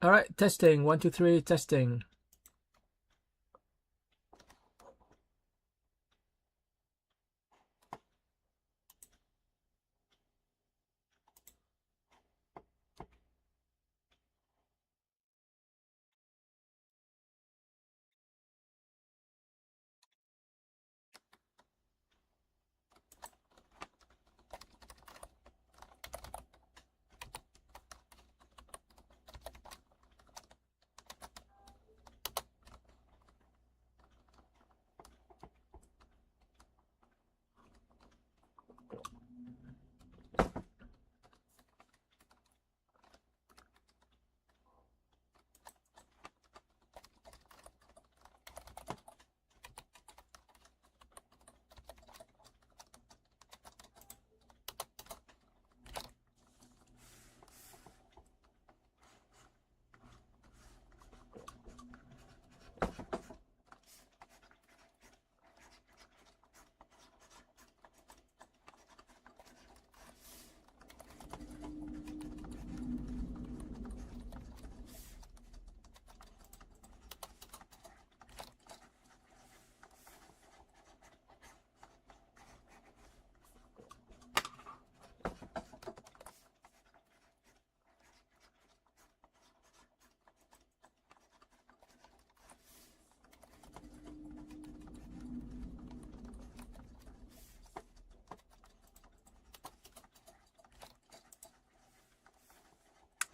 All right, testing. 1, 2, 3, testing.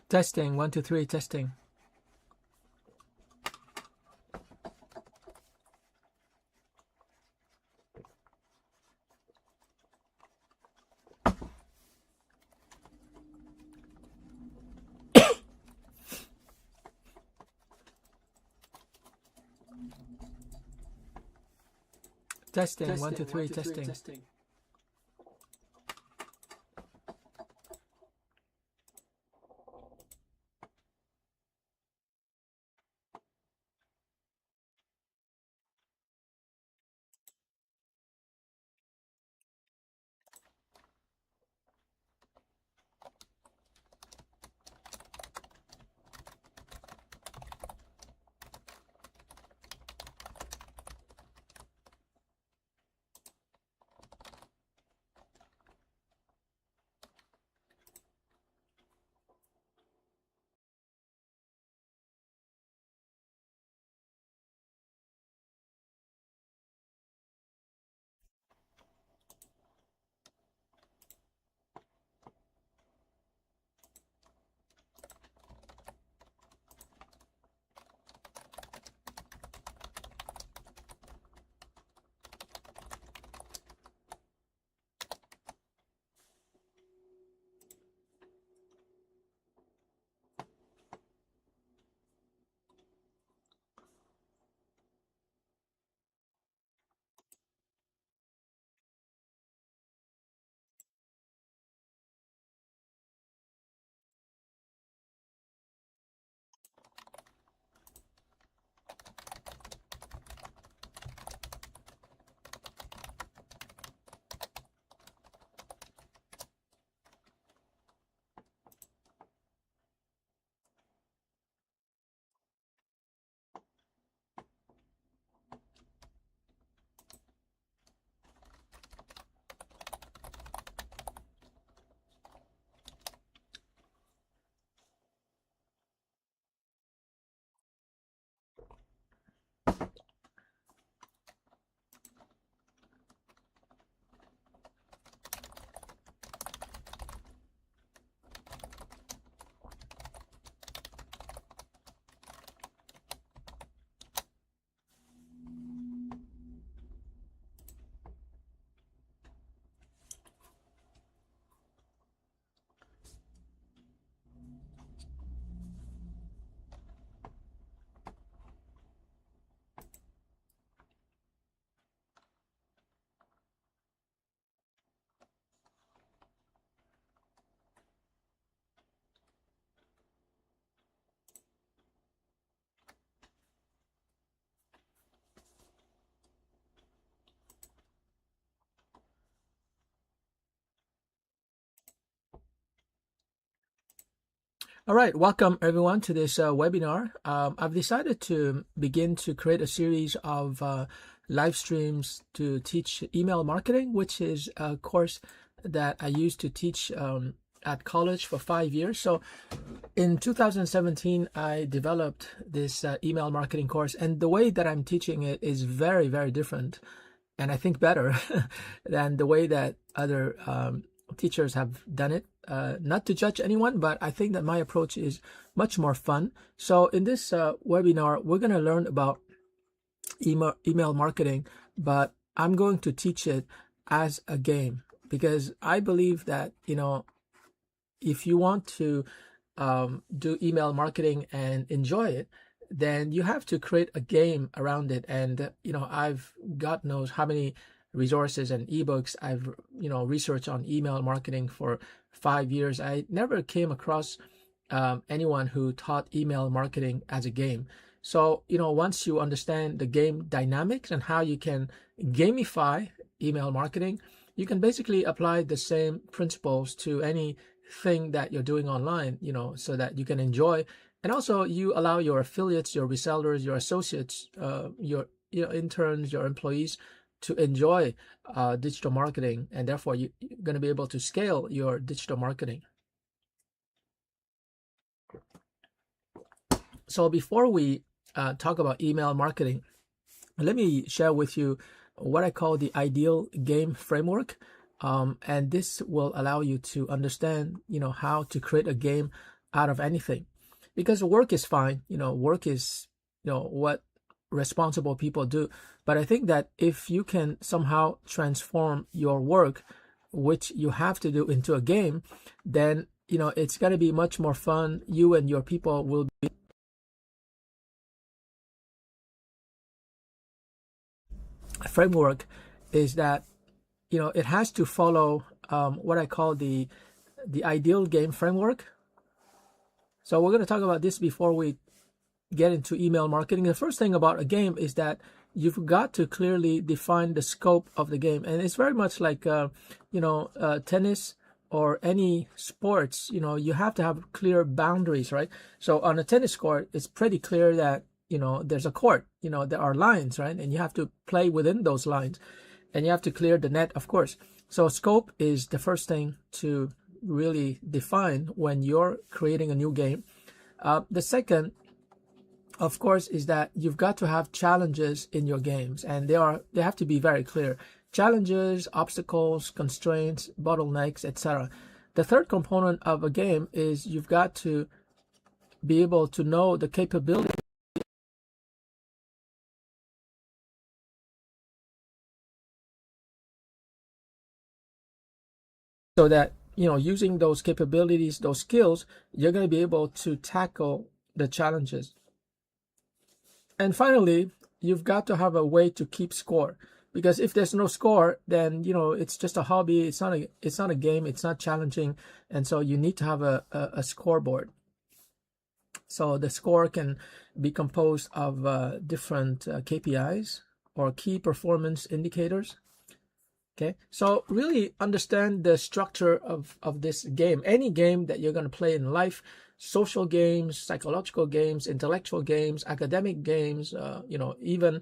Testing. 1, 2, 3, testing. Testing. 1, 2, 3, testing. All right, welcome everyone to this webinar. I've decided to begin to create a series of live streams to teach email marketing, which is a course that I used to teach at college for 5 years. So in 2017, I developed this email marketing course, and the way that I'm teaching it is very, very different, and I think better than the way that other teachers have done it. Not to judge anyone, but I think that my approach is much more fun. So in this webinar, we're going to learn about email marketing, but I'm going to teach it as a game, because I believe that, if you want to do email marketing and enjoy it, then you have to create a game around it. And, I've God knows how many resources and ebooks I've, researched on email marketing for 5 years. I never came across anyone who taught email marketing as a game. So, once you understand the game dynamics and how you can gamify email marketing, you can basically apply the same principles to anything that you're doing online, so that you can enjoy. And also you allow your affiliates, your resellers, your associates, your interns, your employees to enjoy digital marketing, and therefore you're going to be able to scale your digital marketing. So before we talk about email marketing, let me share with you what I call the ideal game framework. And this will allow you to understand, how to create a game out of anything. Because work is fine, work is, what responsible people do. But I think that if you can somehow transform your work, which you have to do, into a game, then, it's going to be much more fun. You and your people will be. Framework is that, it has to follow what I call the ideal game framework. So we're going to talk about this before we get into email marketing. The first thing about a game is that you've got to clearly define the scope of the game. And it's very much like, tennis or any sports, you have to have clear boundaries, right? So on a tennis court, it's pretty clear that, there's a court, there are lines, right? And you have to play within those lines, and you have to clear the net, of course. So scope is the first thing to really define when you're creating a new game. The second, of course, is that you've got to have challenges in your games, and they have to be very clear. Challenges, obstacles, constraints, bottlenecks, etc. The third component of a game is you've got to be able to know the capability so that, using those capabilities, those skills, you're going to be able to tackle the challenges. And finally, you've got to have a way to keep score, because if there's no score, then, it's just a hobby. It's not a game. It's not challenging. And so you need to have a scoreboard. So the score can be composed of different KPIs, or key performance indicators. Okay, so really understand the structure of this game. Any game that you're going to play in life, social games, psychological games, intellectual games, academic games, even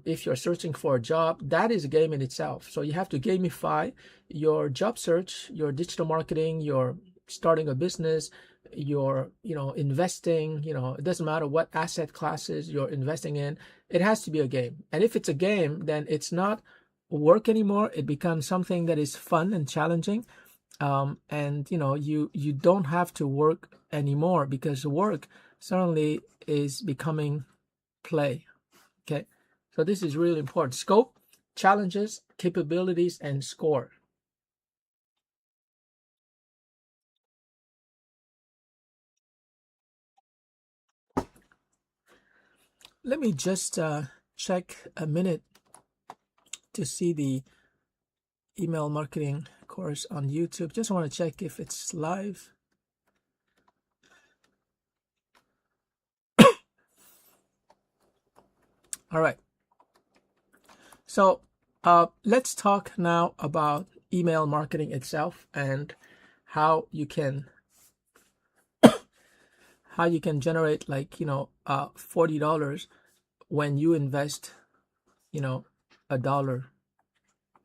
if you're searching for a job, that is a game in itself. So you have to gamify your job search, your digital marketing, your starting a business, your, investing, it doesn't matter what asset classes you're investing in, it has to be a game. And if it's a game, then it's not work anymore. It becomes something that is fun and challenging. And you don't have to work anymore, because work certainly is becoming play. Okay, so this is really important. Scope, challenges, capabilities, and score. Let me just check a minute to see the email marketing course on YouTube. Just want to check if it's live. All right. So let's talk now about email marketing itself and how you can how you can generate like, $40 when you invest, $1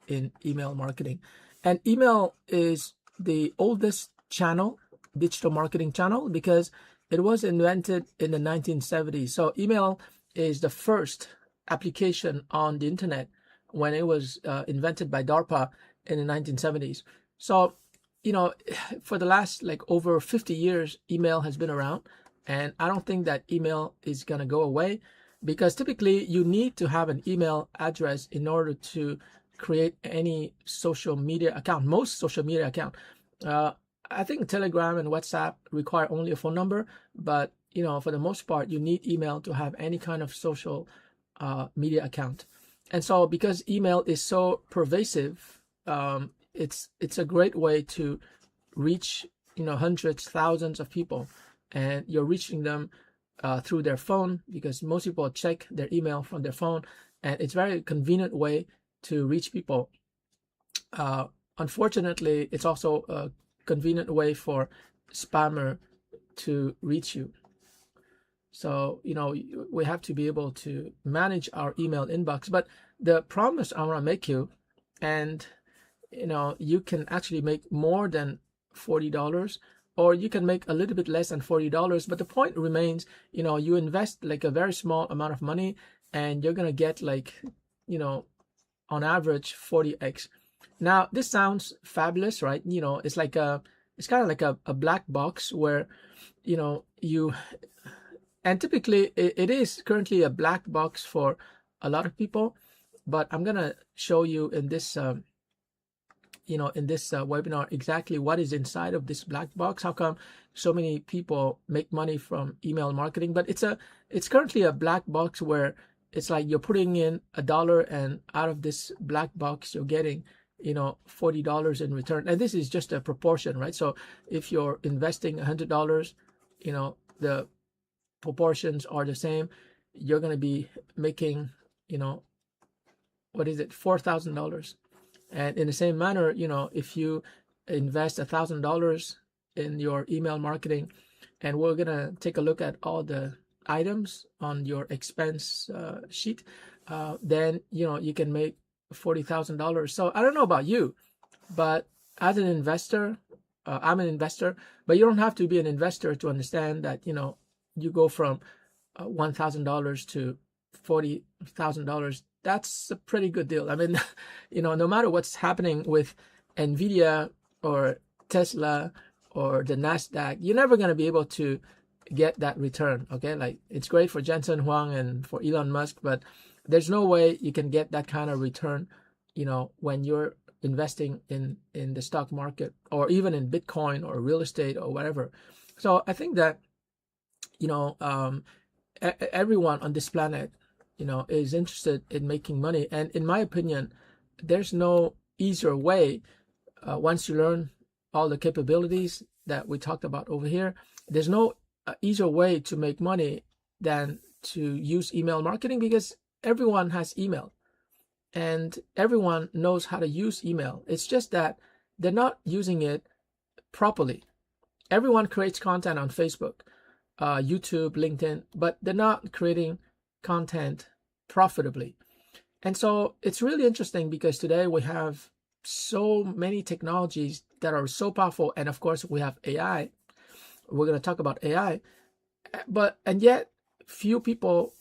in email marketing. And email is the oldest channel, digital marketing channel, because it was invented in the 1970s. So email is the first application on the internet when it was invented by DARPA in the 1970s. So, for the last like over 50 years, email has been around. And I don't think that email is going to go away, because typically you need to have an email address in order to create any social media account, most social media account. I think Telegram and WhatsApp require only a phone number, but for the most part, you need email to have any kind of social media account. And so because email is so pervasive, it's a great way to reach hundreds, thousands of people, and you're reaching them through their phone, because most people check their email from their phone, and it's a very convenient way to reach people. Unfortunately, it's also a convenient way for spammer to reach you. So, we have to be able to manage our email inbox. But the promise I want to make you, and, you can actually make more than $40, or you can make a little bit less than $40. But the point remains, you invest like a very small amount of money, and you're going to get like, on average 40x. Now, this sounds fabulous, right? It's kind of like a black box where, and typically it is currently a black box for a lot of people, but I'm going to show you in this, webinar exactly what is inside of this black box. How come so many people make money from email marketing? But it's currently a black box where it's like you're putting in $1, and out of this black box, you're getting, $40 in return. And this is just a proportion, right? So if you're investing $100, the proportions are the same. You're going to be making, $4,000. And in the same manner, if you invest $1,000 in your email marketing, and we're going to take a look at all the items on your expense sheet, then you can make $40,000. So I don't know about you, but as an investor, I'm an investor, but you don't have to be an investor to understand that you go from $1,000 to $40,000. That's a pretty good deal. I mean, no matter what's happening with Nvidia or Tesla or the Nasdaq, you're never going to be able to get that return. Okay, like it's great for Jensen Huang and for Elon Musk, but there's no way you can get that kind of return when you're investing in the stock market, or even in Bitcoin or real estate or whatever. So I think that everyone on this planet is interested in making money, and in my opinion, there's no easier way. Once you learn all the capabilities that we talked about over here, there's no easier way to make money than to use email marketing, because everyone has email and everyone knows how to use email. It's just that they're not using it properly. Everyone creates content on Facebook, YouTube, LinkedIn, but they're not creating content profitably. And so it's really interesting, because today we have so many technologies that are so powerful, and of course we have AI. We're going to talk about AI, and yet few people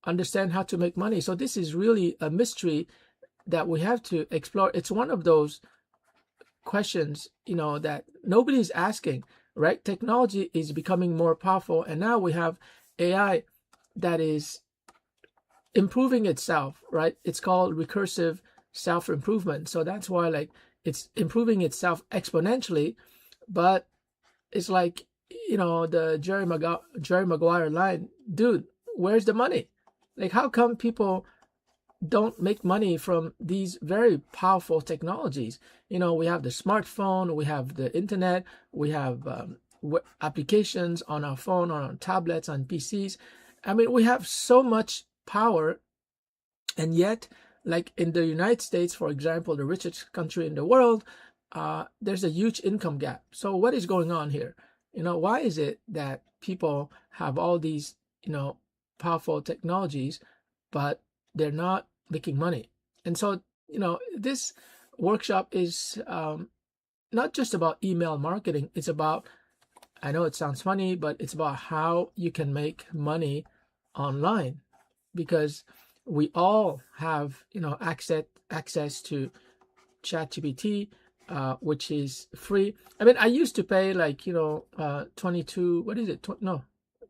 understand how to make money. So this is really a mystery that we have to explore. It's one of those questions that nobody's asking, right? Technology is becoming more powerful, and now we have AI that is improving itself, right? It's called recursive self-improvement. So that's why it's improving itself exponentially. But it's like the Jerry Maguire line, dude, where's the money? Like, how come people don't make money from these very powerful technologies? We have the smartphone, we have the internet, we have applications on our phone, on our tablets, on PCs. I mean, we have so much power, and yet, like in the United States, for example, the richest country in the world, there's a huge income gap. So what is going on here? Why is it that people have all these, powerful technologies, but they're not making money? And so, this workshop is not just about email marketing. It's about, I know it sounds funny, but it's about how you can make money online, because we all have, access to ChatGPT, which is free. I mean, I used to pay like 22. What is it? No,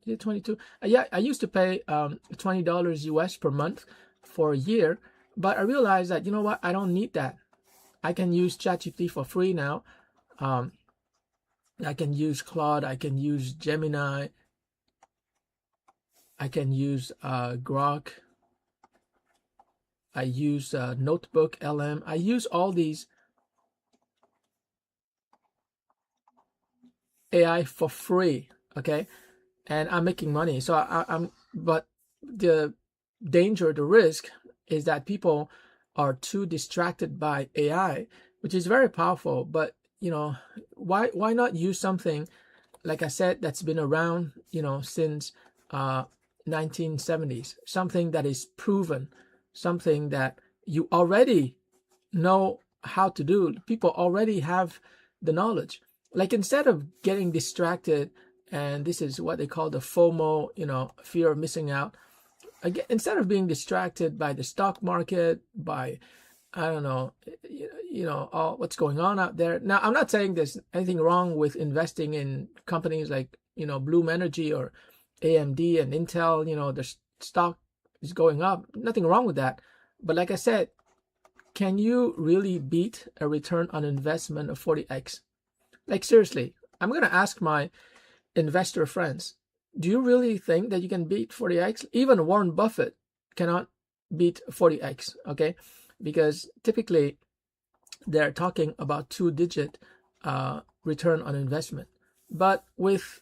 is it 22? Yeah, I used to pay $20 US per month for a year, but I realized that, you know what, I don't need that. I can use ChatGPT for free now. I can use Claude. I can use Gemini. I can use Grok. I use Notebook LM. I use all these AI for free, okay? And I'm making money. So but the danger, the risk is that people are too distracted by AI, which is very powerful. But, why not use something, like I said, that's been around, since 1970s, something that is proven, something that you already know how to do. People already have the knowledge. Like, instead of getting distracted, and this is what they call the FOMO, fear of missing out. Again, instead of being distracted by the stock market, by, I don't know, all what's going on out there. Now, I'm not saying there's anything wrong with investing in companies like, Bloom Energy or AMD and Intel. The stock is going up. Nothing wrong with that. But like I said, can you really beat a return on investment of 40x? Like, seriously, I'm going to ask my investor friends, do you really think that you can beat 40x? Even Warren Buffett cannot beat 40x, okay? Because typically they're talking about 2-digit return on investment. But with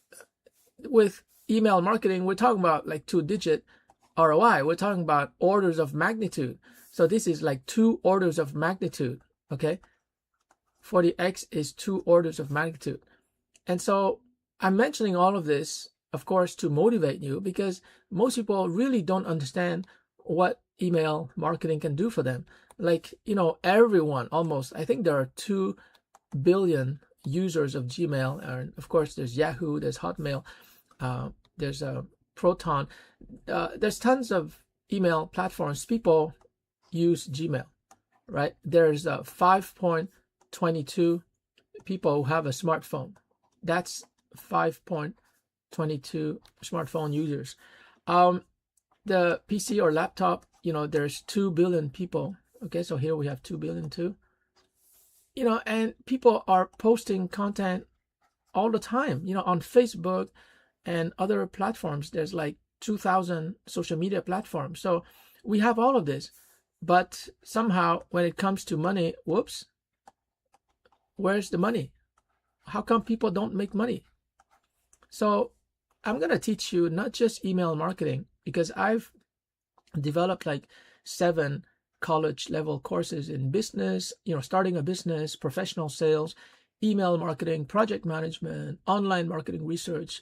email marketing, we're talking about like 2-digit ROI. We're talking about orders of magnitude. So this is like 2 orders of magnitude, okay? 40x is 2 orders of magnitude. And so I'm mentioning all of this, of course, to motivate you, because most people really don't understand what email marketing can do for them. Like, everyone almost, I think there are 2 billion users of Gmail. And of course, there's Yahoo, there's Hotmail, there's Proton. There's tons of email platforms. People use Gmail, right? There's 5.22 people who have a smartphone. That's 5.22 smartphone users. The PC or laptop, there's 2 billion people. Okay, so here we have 2 billion too. And people are posting content all the time, on Facebook and other platforms. There's like 2,000 social media platforms. So we have all of this. But somehow when it comes to money, whoops, where's the money? How come people don't make money? So I'm going to teach you not just email marketing, because I've developed like 7 college level courses in business, starting a business, professional sales, email marketing, project management, online marketing research,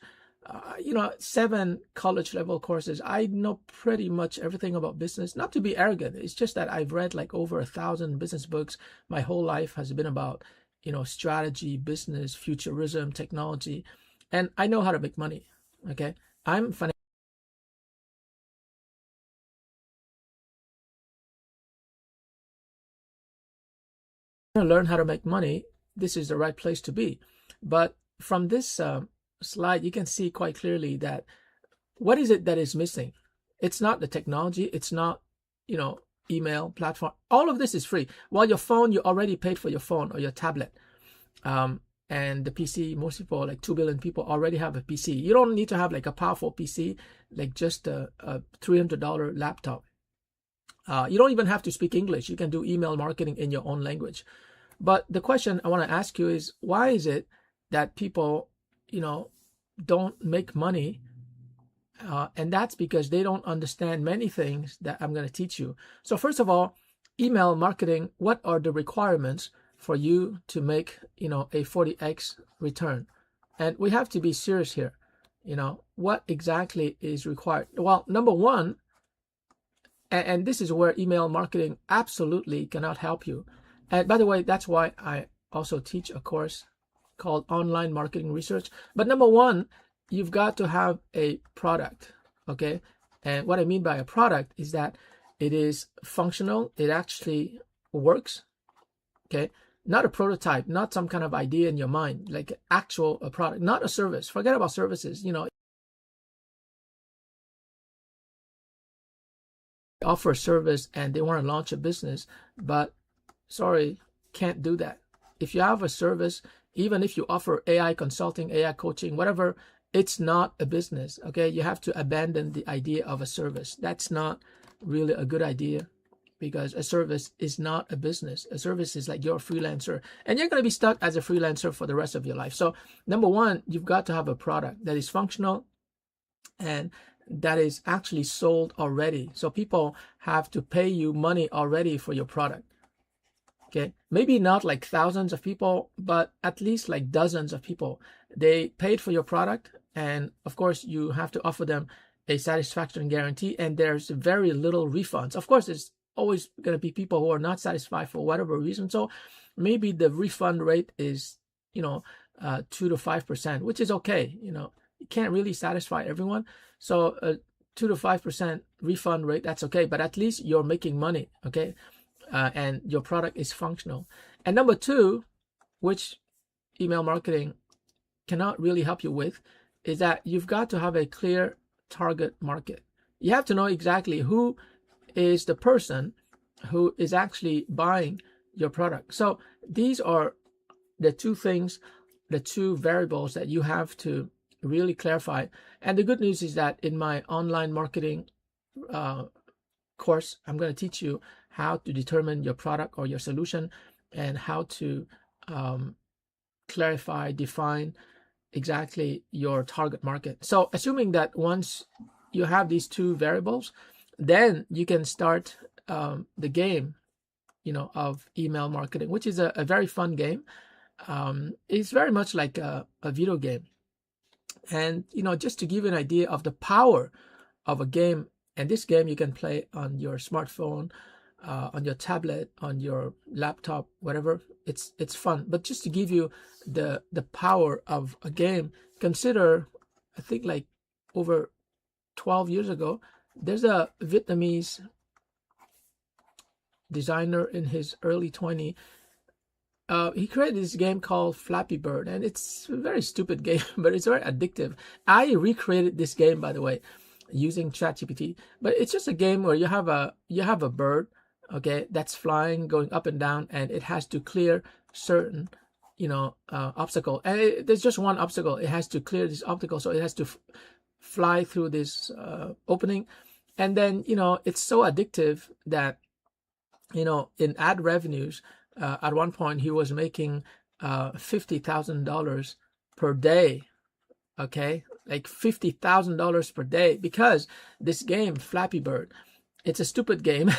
7 college level courses. I know pretty much everything about business. Not to be arrogant. It's just that I've read like over 1,000 business books. My whole life has been about, strategy, business, futurism, technology, and I know how to make money. Okay. I'm financially learn how to make money. This is the right place to be. But from this slide, you can see quite clearly that what is it that is missing? It's not the technology. It's not, email platform. All of this is free. While your phone, you already paid for your phone or your tablet. And the PC, most people, like 2 billion people, already have a PC. You don't need to have like a powerful PC, like just a $300 laptop. You don't even have to speak English. You can do email marketing in your own language. But the question I want to ask you is, why is it that people, don't make money? And that's because they don't understand many things that I'm going to teach you. So first of all, email marketing, what are the requirements for you to make, a 40x return? And we have to be serious here. What exactly is required? Well, number one, and this is where email marketing absolutely cannot help you. And by the way, that's why I also teach a course called Online Marketing Research. But number one, you've got to have a product, okay? And what I mean by a product is that it is functional, it actually works, okay? Not a prototype, not some kind of idea in your mind, like actual a product, not a service. Forget about services, offer a service and they want to launch a business, but sorry, can't do that. If you have a service, even if you offer AI consulting, AI coaching, whatever, it's not a business, okay? You have to abandon the idea of a service. That's not really a good idea, because a service is not a business. A service is like you're a freelancer, and you're going to be stuck as a freelancer for the rest of your life. So number one, you've got to have a product that is functional and that is actually sold already. So people have to pay you money already for your product. Okay, maybe not like thousands of people, but at least like dozens of people. They paid for your product, and of course you have to offer them a satisfaction guarantee, and there's very little refunds. Of course, there's always going to be people who are not satisfied for whatever reason. So maybe the refund rate is 2 to 5%, which is okay. You can't really satisfy everyone. So 2 to 5% refund rate, that's okay, but at least you're making money, okay? And your product is functional. And number two, which email marketing cannot really help you with, is that you've got to have a clear target market. You have to know exactly who is the person who is actually buying your product. So these are the two things, the two variables that you have to really clarify. And the good news is that in my online marketing course, I'm going to teach you how to determine your product or your solution, and how to clarify, define exactly your target market. So assuming that once you have these two variables, then you can start the game, of email marketing, which is a very fun game. It's very much like a video game. And, just to give you an idea of the power of a game, and this game you can play on your smartphone, on your tablet, on your laptop, whatever. It's fun. But just to give you the power of a game, consider, I think like over 12 years ago, there's a Vietnamese designer in his early 20s. He created this game called Flappy Bird, and it's a very stupid game, but it's very addictive. I recreated this game, by the way, using ChatGPT. But it's just a game where you have a bird, okay, that's flying, going up and down, and it has to clear certain, obstacle. And there's just one obstacle. It has to clear this obstacle, so it has to fly through this opening, and then it's so addictive that in ad revenues. At one point, he was making $50,000 per day. Okay, like $50,000 per day, because this game, Flappy Bird, it's a stupid game.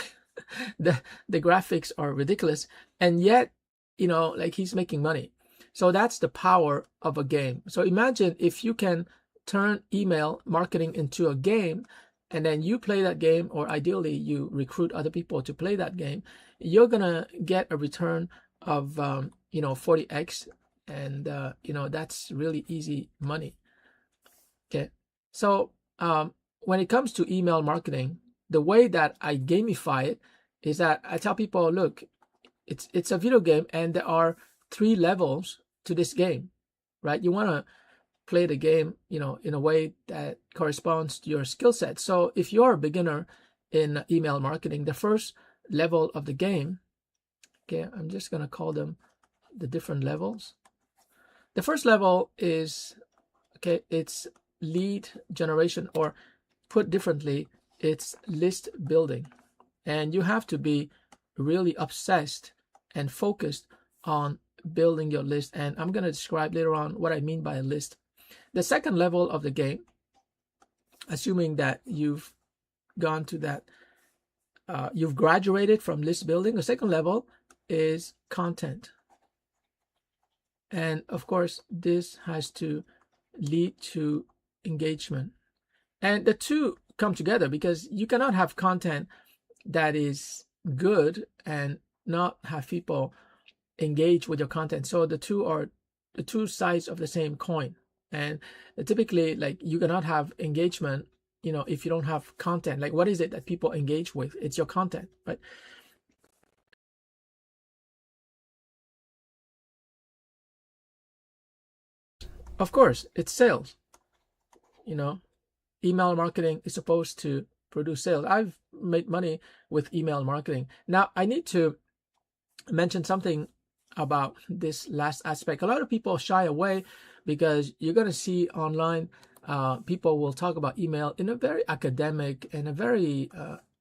the graphics are ridiculous, and yet like he's making money. So that's the power of a game. So imagine if you can turn email marketing into a game, and then you play that game, or ideally you recruit other people to play that game, you're gonna get a return of 40x, and that's really easy money. Okay, so when it comes to email marketing, the way that I gamify it is that I tell people, look, it's a video game, and there are 3 levels to this game, right? You want to play the game, in a way that corresponds to your skill set. So if you're a beginner in email marketing, the first level of the game, okay, I'm just going to call them the different levels. The first level is, okay, it's lead generation, or put differently, it's list building. And you have to be really obsessed and focused on building your list. And I'm going to describe later on what I mean by a list. The second level of the game, assuming that you've gone to that, you've graduated from list building, the second level is content. And of course, this has to lead to engagement. And the two come together, because you cannot have content that is good and not have people engage with your content. So the two are the two sides of the same coin. And typically, like, you cannot have engagement, if you don't have content. Like, what is it that people engage with? It's your content, right? Of course, it's sales. Email marketing is supposed to produce sales. I've made money with email marketing. Now, I need to mention something about this last aspect. A lot of people shy away because you're going to see online, people will talk about email in a very academic and a very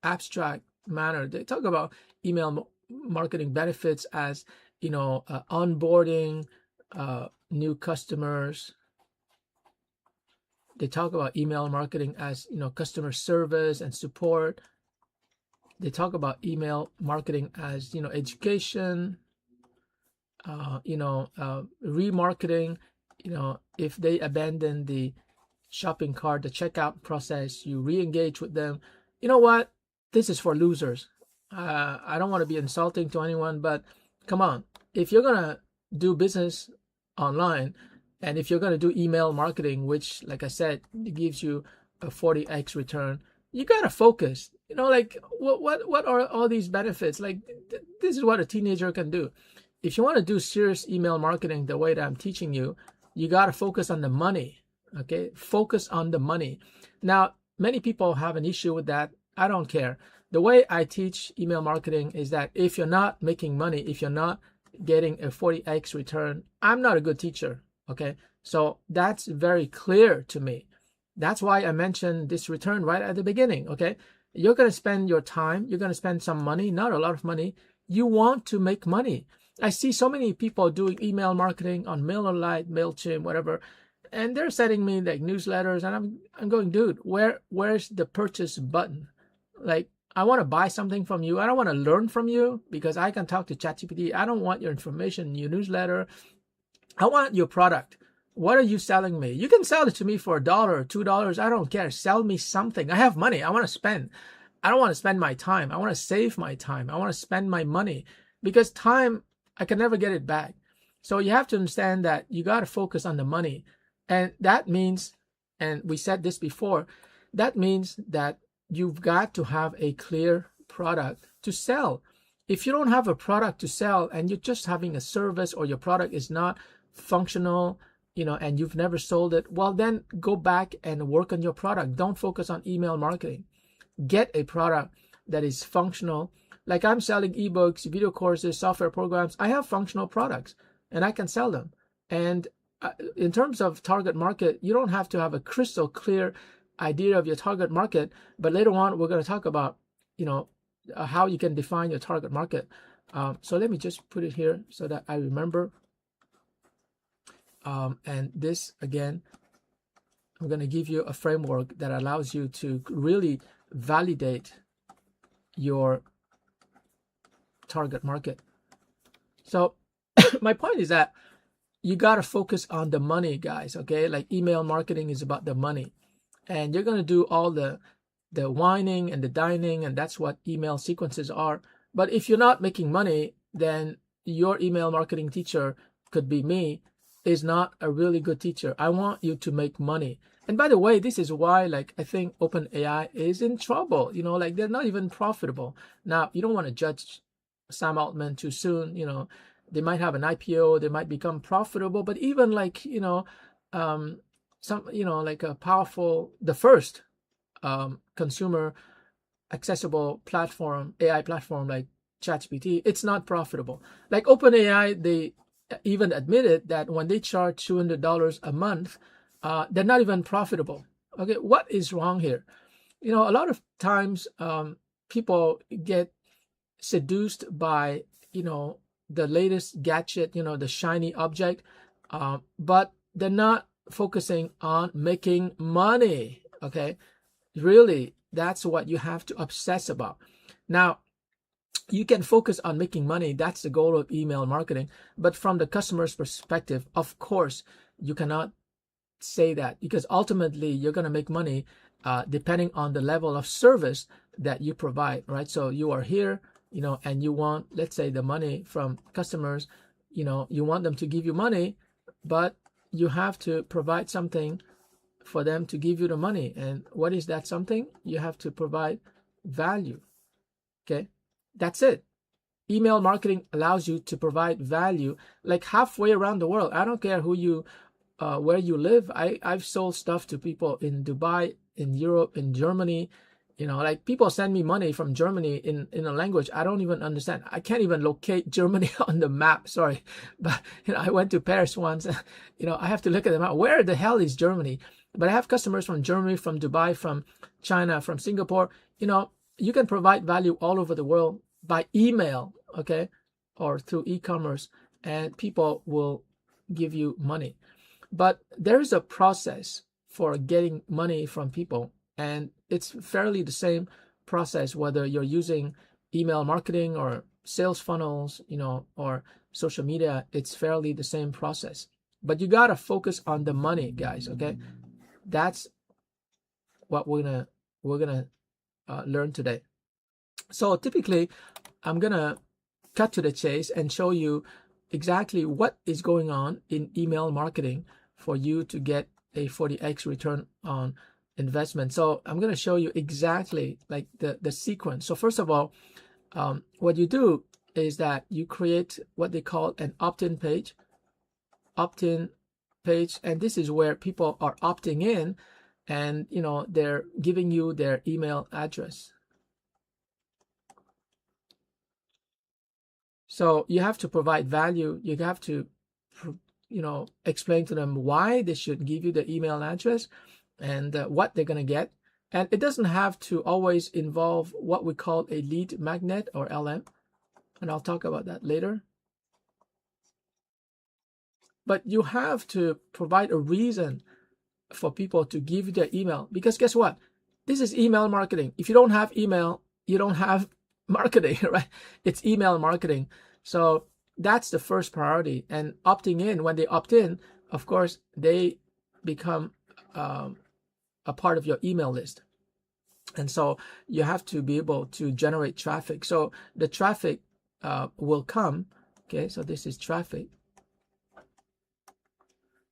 abstract manner. They talk about email marketing benefits as, onboarding new customers. They talk about email marketing as, customer service and support. They talk about email marketing as, education, remarketing. If they abandon the shopping cart, the checkout process, you re-engage with them. You know what? This is for losers. I don't want to be insulting to anyone, but come on. If you're going to do business online, and if you're going to do email marketing, which, like I said, gives you a 40x return, you got to focus. Like, what are all these benefits? Like, this is what a teenager can do. If you want to do serious email marketing the way that I'm teaching you, you got to focus on the money. Okay? Focus on the money. Now, many people have an issue with that. I don't care. The way I teach email marketing is that if you're not making money, if you're not getting a 40x return, I'm not a good teacher. Okay? So that's very clear to me. That's why I mentioned this return right at the beginning. Okay? You're going to spend your time. You're going to spend some money, not a lot of money. You want to make money. I see so many people doing email marketing on MailerLite, MailChimp, whatever, and they're sending me like newsletters, and I'm going, dude, where's the purchase button? Like, I want to buy something from you. I don't want to learn from you because I can talk to ChatGPT. I don't want your information, your newsletter. I want your product. What are you selling me? You can sell it to me for $1 or $2. I don't care. Sell me something. I have money. I want to spend. I don't want to spend my time. I want to save my time. I want to spend my money, because time, I can never get it back. So you have to understand that you got to focus on the money. And that means, and we said this before, that means that you've got to have a clear product to sell. If you don't have a product to sell and you're just having a service, or your product is not functional, and you've never sold it, well, then go back and work on your product. Don't focus on email marketing. Get a product that is functional. Like, I'm selling ebooks, video courses, software programs. I have functional products and I can sell them. And in terms of target market, you don't have to have a crystal clear idea of your target market, but later on we're going to talk about how you can define your target market. So let me just put it here so that I remember. And this, again, I'm going to give you a framework that allows you to really validate your target market. So my point is that you got to focus on the money, guys. Okay, like, email marketing is about the money, and you're going to do all the whining and the dining, and that's what email sequences are. But if you're not making money, then your email marketing teacher, could be me, is not a really good teacher. I want you to make money. And by the way, this is why, like, I think OpenAI is in trouble. Like, they're not even profitable. Now, you don't want to judge Sam Altman too soon. They might have an IPO, they might become profitable, but even like, like a powerful, the first consumer accessible platform, AI platform like ChatGPT, it's not profitable. Like OpenAI, they even admitted that when they charge $200 a month, they're not even profitable. Okay, what is wrong here? A lot of times people get seduced by, the latest gadget, the shiny object, but they're not focusing on making money. Okay, really, that's what you have to obsess about. Now, You can focus on making money. That's the goal of email marketing. But from the customer's perspective, of course, you cannot say that, because ultimately you're going to make money depending on the level of service that you provide, right? So you are here, and you want, let's say, the money from customers, you want them to give you money, but you have to provide something for them to give you the money. And what is that something? You have to provide value. Okay, that's it. Email marketing allows you to provide value like halfway around the world. I don't care where you live. I've sold stuff to people in Dubai, in Europe, in Germany. Like people send me money from Germany in a language I don't even understand. I can't even locate Germany on the map. Sorry, but I went to Paris once. I have to look at the map. Where the hell is Germany? But I have customers from Germany, from Dubai, from China, from Singapore. You can provide value all over the world by email, okay, or through e-commerce, and people will give you money. But there's a process for getting money from people, and it's fairly the same process whether you're using email marketing or sales funnels, or social media. It's fairly the same process. But you gotta focus on the money, guys. Okay, that's what we're gonna learn today. So typically, I'm gonna cut to the chase and show you exactly what is going on in email marketing for you to get a 40x return on investment. So I'm going to show you exactly like the sequence. So first of all, what you do is that you create what they call an opt-in page. Opt-in page, and this is where people are opting in, and they're giving you their email address. So you have to provide value. You have to explain to them why they should give you the email address and what they're going to get. And it doesn't have to always involve what we call a lead magnet or LM. And I'll talk about that later. But you have to provide a reason for people to give you their email, because guess what? This is email marketing. If you don't have email, you don't have marketing, right? It's email marketing. So that's the first priority. And opting in, when they opt in, of course, they become a part of your email list. And so you have to be able to generate traffic. So the traffic will come. Okay, so this is traffic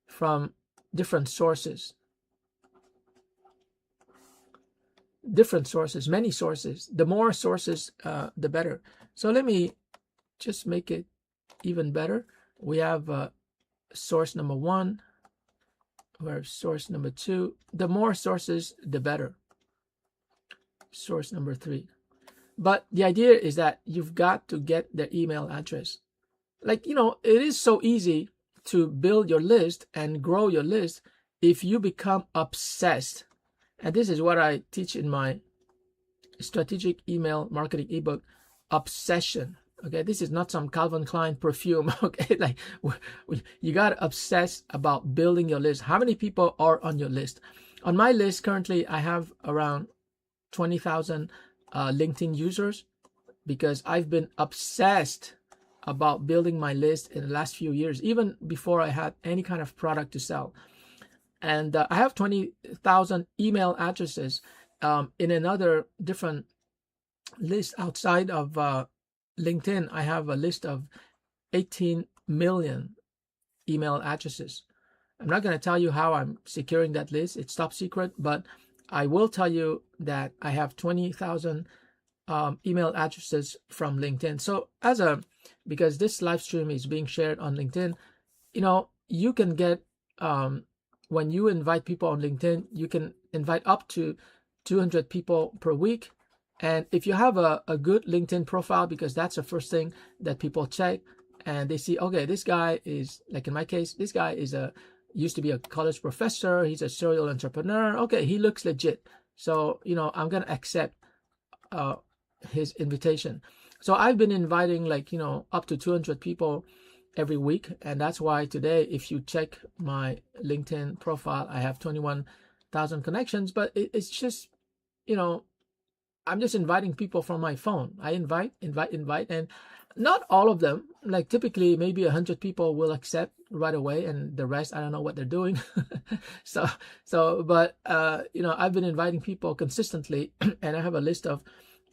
from different sources. Different sources, many sources. The more sources, the better. So let me just make it even better. We have source number 1, we have source number 2. The more sources, the better. Source number 3. But the idea is that you've got to get their email address. Like, it is so easy to build your list and grow your list if you become obsessed. And this is what I teach in my strategic email marketing ebook, Obsession. Okay, this is not some Calvin Klein perfume. Okay, like you got to obsess about building your list. How many people are on your list? On my list currently, I have around 20,000 LinkedIn users, because I've been obsessed about building my list in the last few years, even before I had any kind of product to sell. And I have 20,000 email addresses in another different list outside of LinkedIn. I have a list of 18 million email addresses. I'm not going to tell you how I'm securing that list. It's top secret, but I will tell you that I have 20,000 email addresses from LinkedIn. So because this live stream is being shared on LinkedIn, you can get, when you invite people on LinkedIn, you can invite up to 200 people per week. And if you have a good LinkedIn profile, because that's the first thing that people check, and they see, okay, this guy is, like in my case, this guy used to be a college professor. He's a serial entrepreneur. Okay, he looks legit. So, I'm going to accept his invitation. So I've been inviting up to 200 people every week. And that's why today, if you check my LinkedIn profile, I have 21,000 connections. But it's just, I'm just inviting people from my phone. I invite, and not all of them. Like typically, maybe 100 people will accept right away, and the rest, I don't know what they're doing. so, but I've been inviting people consistently, and I have a list of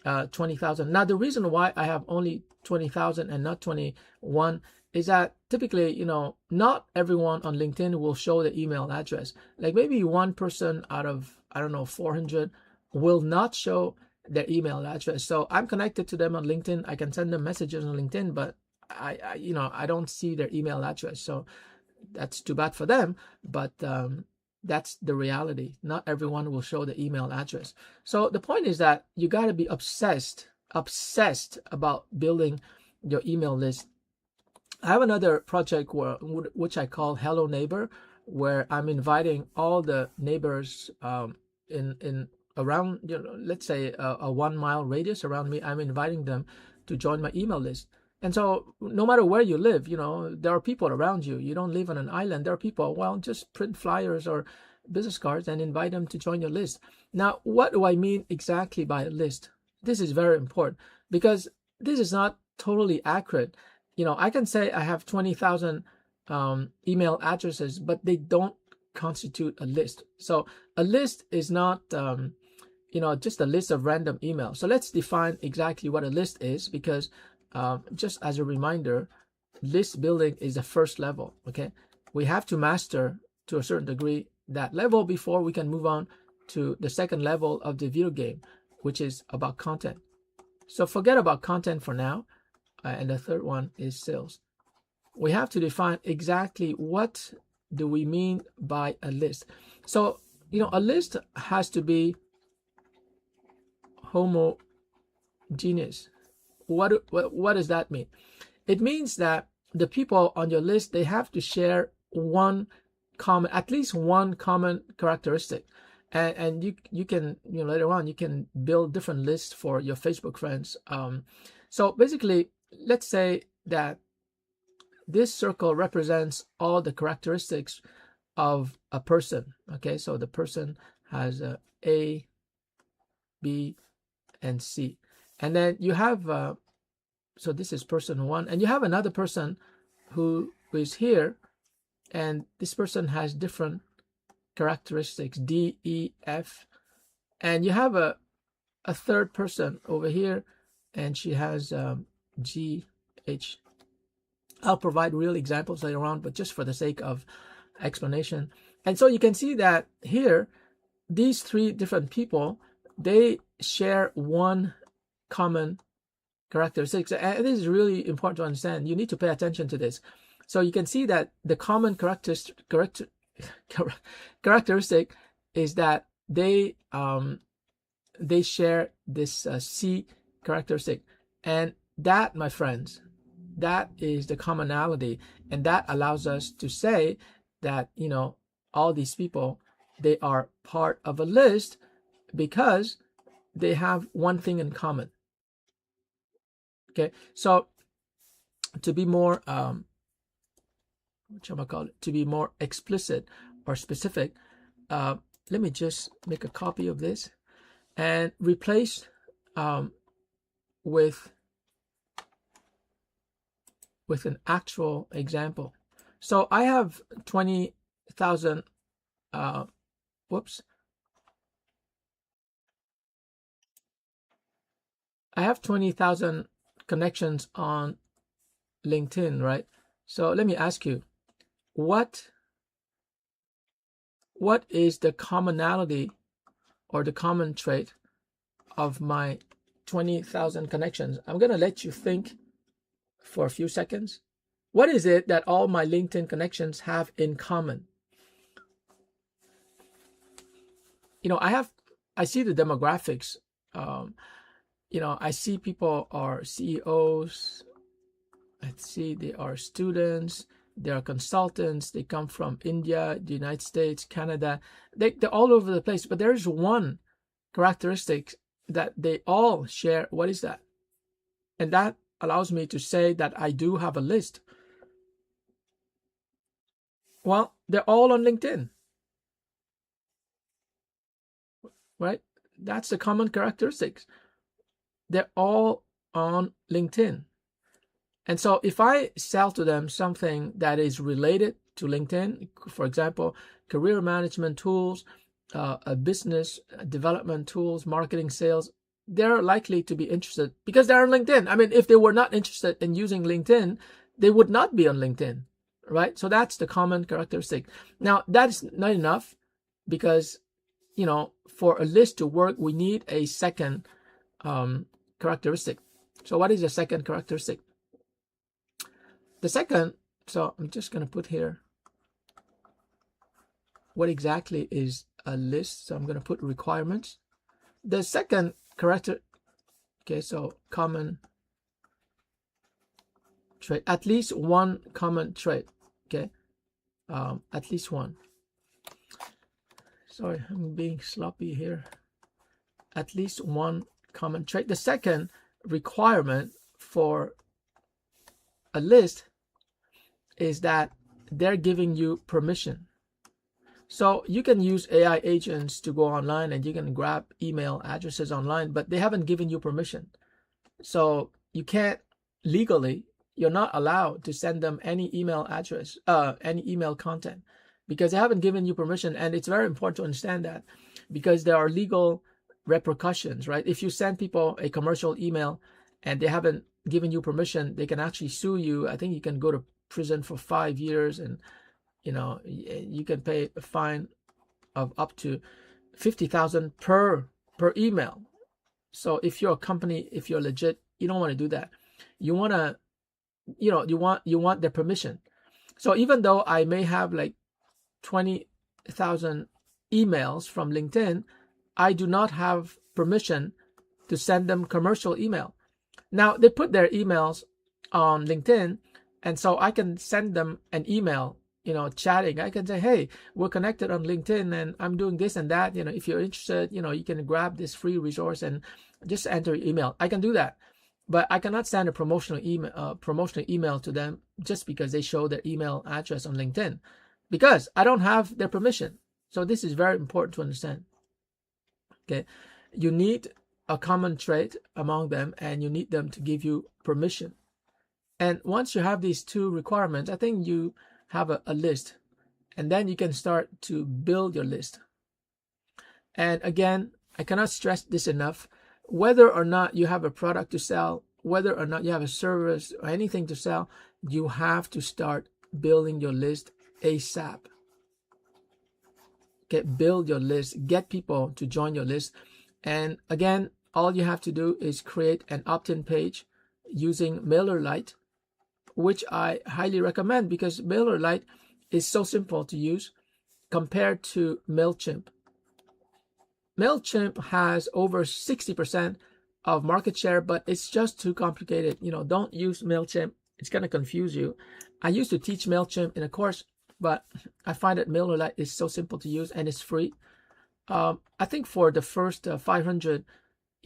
20,000. Now, the reason why I have only 20,000 and not 21 is that typically, not everyone on LinkedIn will show the email address. Like maybe one person out of, I don't know, 400 will not show their email address. So I'm connected to them on LinkedIn. I can send them messages on LinkedIn, but I don't see their email address. So that's too bad for them. But that's the reality. Not everyone will show the email address. So the point is that you got to be obsessed about building your email list. I have another project which I call Hello Neighbor, where I'm inviting all the neighbors in around, let's say a 1 mile radius around me. I'm inviting them to join my email list. And so no matter where you live, there are people around you. You don't live on an island. There are people. Well, just print flyers or business cards and invite them to join your list. Now, what do I mean exactly by a list? This is very important because this is not totally accurate. I can say I have 20,000 email addresses, but they don't constitute a list. So a list is not, just a list of random emails. So let's define exactly what a list is, because just as a reminder, list building is the first level. Okay, we have to master to a certain degree that level before we can move on to the second level of the video game, which is about content. So forget about content for now. And the third one is sales. We have to define exactly what do we mean by a list. So, a list has to be homogeneous. What does that mean? It means that the people on your list, they have to share at least one common characteristic. And you can, later on, you can build different lists for your Facebook friends. So basically, let's say that this circle represents all the characteristics of a person. Okay, so the person has A, B, and C. And then you have, so this is person one, and you have another person who is here, and this person has different characteristics, D, E, F. And you have a third person over here, and she has G, H. I'll provide real examples later on, but just for the sake of explanation. And so you can see that here, these three different people, they share one common characteristic. And this is really important to understand. You need to pay attention to this. So you can see that the common characteristic is that they share this C characteristic. And that, my friends, that is the commonality, and that allows us to say that all these people, they are part of a list because they have one thing in common. Okay, so to be more to be more explicit or specific, let me just make a copy of this and replace with an actual example. So I have 20,000 I have 20,000 connections on LinkedIn, right? So let me ask you, what is the commonality or the common trait of my 20,000 connections? I'm going to let you think for a few seconds. What is it that all my LinkedIn connections have in common? I see the demographics. I see people are CEOs. I see they are students. They are consultants. They come from India, the United States, Canada. They're all over the place. But there is one characteristic that they all share. What is that? And that allows me to say that I do have a list. Well, they're all on LinkedIn, right? That's the common characteristics. They're all on LinkedIn. And so if I sell to them something that is related to LinkedIn, for example, career management tools, business development tools, marketing, sales, they're likely to be interested because they're on LinkedIn. I mean, if they were not interested in using LinkedIn, they would not be on LinkedIn, right? So that's the common characteristic. Now, that's not enough because, for a list to work, we need a second characteristic. So what is the second characteristic? The second, so I'm just going to put here what exactly is a list. So I'm going to put requirements. The second character, okay, so common trait, at least one common trait, okay, at least one. Sorry, I'm being sloppy here. At least one common trait. The second requirement for a list is that they're giving you permission. So you can use AI agents to go online and you can grab email addresses online, but they haven't given you permission. So you can't legally, you're not allowed to send them any email address, any email content, because they haven't given you permission. And it's very important to understand that because there are legal repercussions, right? If you send people a commercial email and they haven't given you permission, they can actually sue you. I think you can go to prison for 5 years, and you can pay a fine of up to $50,000 per email. So if you're a company, if you're legit, you don't want to do that. You want to, you want their permission. So even though I may have like 20,000 emails from LinkedIn, I do not have permission to send them commercial email. Now they put their emails on LinkedIn, and so I can send them an email, chatting. I can say, hey, we're connected on LinkedIn and I'm doing this and that. If you're interested, you can grab this free resource and just enter your email. I can do that, but I cannot send a promotional email to them just because they show their email address on LinkedIn, because I don't have their permission. So this is very important to understand. Okay, you need a common trait among them, and you need them to give you permission. And once you have these two requirements, I think you have a list, and then you can start to build your list. And again, I cannot stress this enough. Whether or not you have a product to sell, whether or not you have a service or anything to sell, you have to start building your list ASAP. Okay, build your list, get people to join your list. And again, all you have to do is create an opt-in page using MailerLite, which I highly recommend because MailerLite is so simple to use compared to MailChimp. MailChimp has over 60% of market share, but it's just too complicated. Don't use MailChimp. It's going to confuse you. I used to teach MailChimp in a course, but I find that MailerLite is so simple to use and it's free. I think for the first 500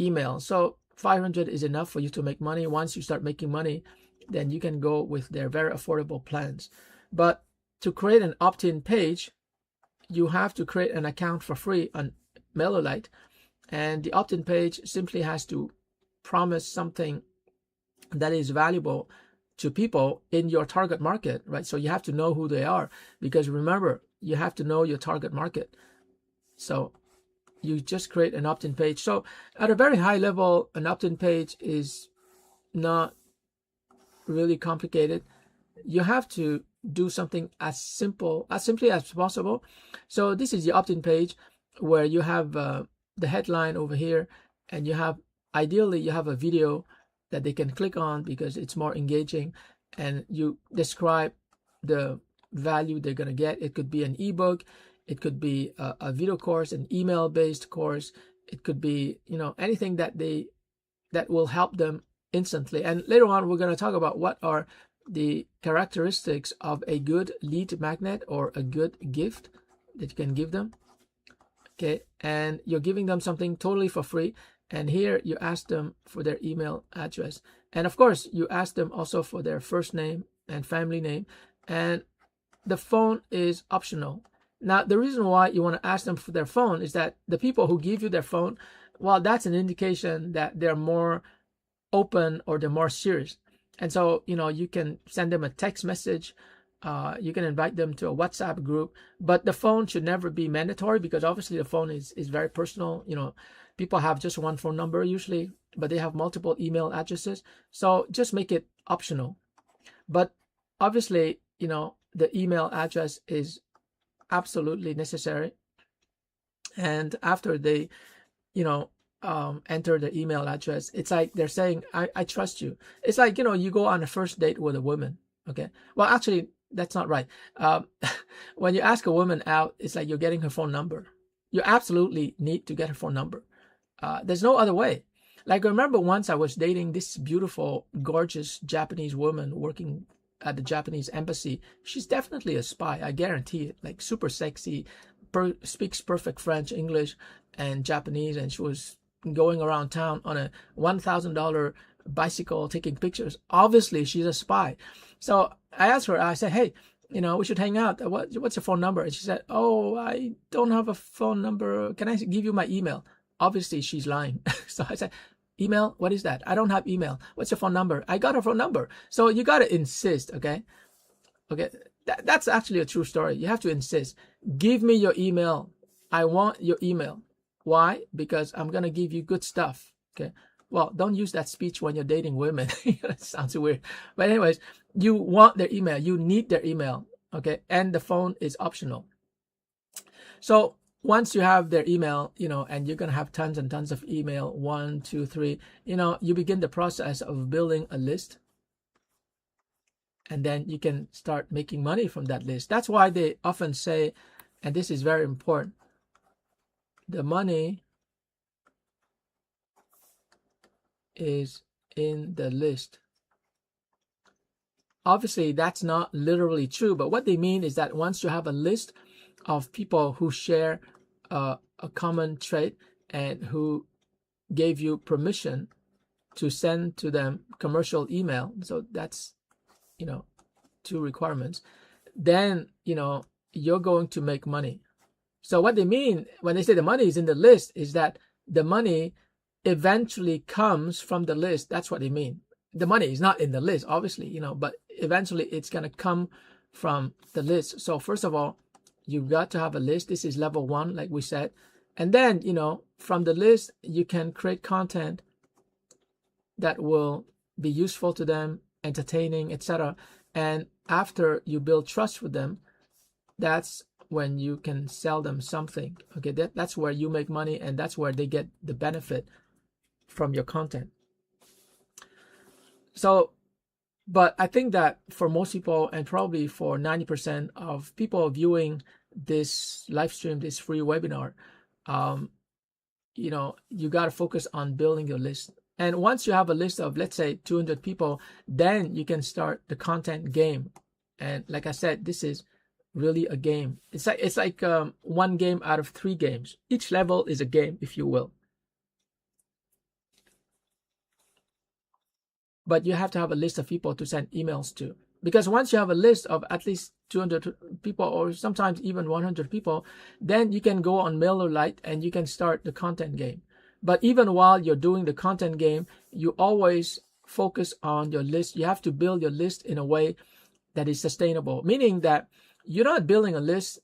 emails, so 500 is enough for you to make money. Once you start making money, then you can go with their very affordable plans. But to create an opt-in page, you have to create an account for free on MailerLite. And the opt-in page simply has to promise something that is valuable to people in your target market, right? So you have to know who they are, because remember, you have to know your target market. So you just create an opt-in page. So at a very high level, an opt-in page is not really complicated. You have to do something as simply as possible. So this is the opt-in page where you have the headline over here, and ideally you have a video that they can click on because it's more engaging, and you describe the value they're going to get. It could be an ebook, it could be a video course, an email-based course, it could be anything that will help them instantly. And later on, we're going to talk about what are the characteristics of a good lead magnet or a good gift that you can give them. Okay, and you're giving them something totally for free. And here you ask them for their email address. And of course, you ask them also for their first name and family name. And the phone is optional. Now, the reason why you want to ask them for their phone is that the people who give you their phone, well, that's an indication that they're more open or they're more serious. And so, you can send them a text message. You can invite them to a WhatsApp group, but the phone should never be mandatory, because obviously the phone is very personal. People have just one phone number usually, but they have multiple email addresses. So just make it optional. But obviously, the email address is absolutely necessary. And after they, enter the email address, it's like they're saying, I trust you. It's like, you go on a first date with a woman. Okay. Well, actually, that's not right. When you ask a woman out, it's like you're getting her phone number. You absolutely need to get her phone number. There's no other way. Like, I remember once I was dating this beautiful, gorgeous Japanese woman working at the Japanese embassy. She's definitely a spy. I guarantee it. Like, super sexy, speaks perfect French, English, and Japanese. And she was going around town on a $1,000 bicycle taking pictures. Obviously, she's a spy. So I asked her, I said, hey, we should hang out. What's your phone number? And she said, oh, I don't have a phone number. Can I give you my email? Obviously, she's lying. So I said, email? What is that? I don't have email. What's your phone number? I got her phone number. So you got to insist, okay? Okay, that's actually a true story. You have to insist. Give me your email. I want your email. Why? Because I'm going to give you good stuff, okay? Well, don't use that speech when you're dating women. It sounds weird. But anyways, you want their email. You need their email, okay? And the phone is optional. So once you have their email, and you're going to have tons and tons of email, 1, 2, 3, you begin the process of building a list. And then you can start making money from that list. That's why they often say, and this is very important, the money is in the list. Obviously, that's not literally true, but what they mean is that once you have a list of people who share a common trait and who gave you permission to send to them commercial email, so that's, 2 requirements, then, you're going to make money. So what they mean when they say the money is in the list is that the money eventually comes from the list. That's what they mean. The money is not in the list, obviously, but eventually it's going to come from the list. So first of all, you've got to have a list. This is level 1, like we said. And then, from the list, you can create content that will be useful to them, entertaining, etc. And after you build trust with them, that's when you can sell them something. Okay, that's where you make money, and that's where they get the benefit from your content. So, but I think that for most people, and probably for 90% of people viewing this live stream, this free webinar, you got to focus on building your list. And once you have a list of, let's say, 200 people, then you can start the content game. And like I said, this is really a game. It's like 1 game out of 3 games. Each level is a game, if you will. But you have to have a list of people to send emails to. Because once you have a list of at least 200 people, or sometimes even 100 people, then you can go on MailerLite and you can start the content game. But even while you're doing the content game, you always focus on your list. You have to build your list in a way that is sustainable, meaning that you're not building a list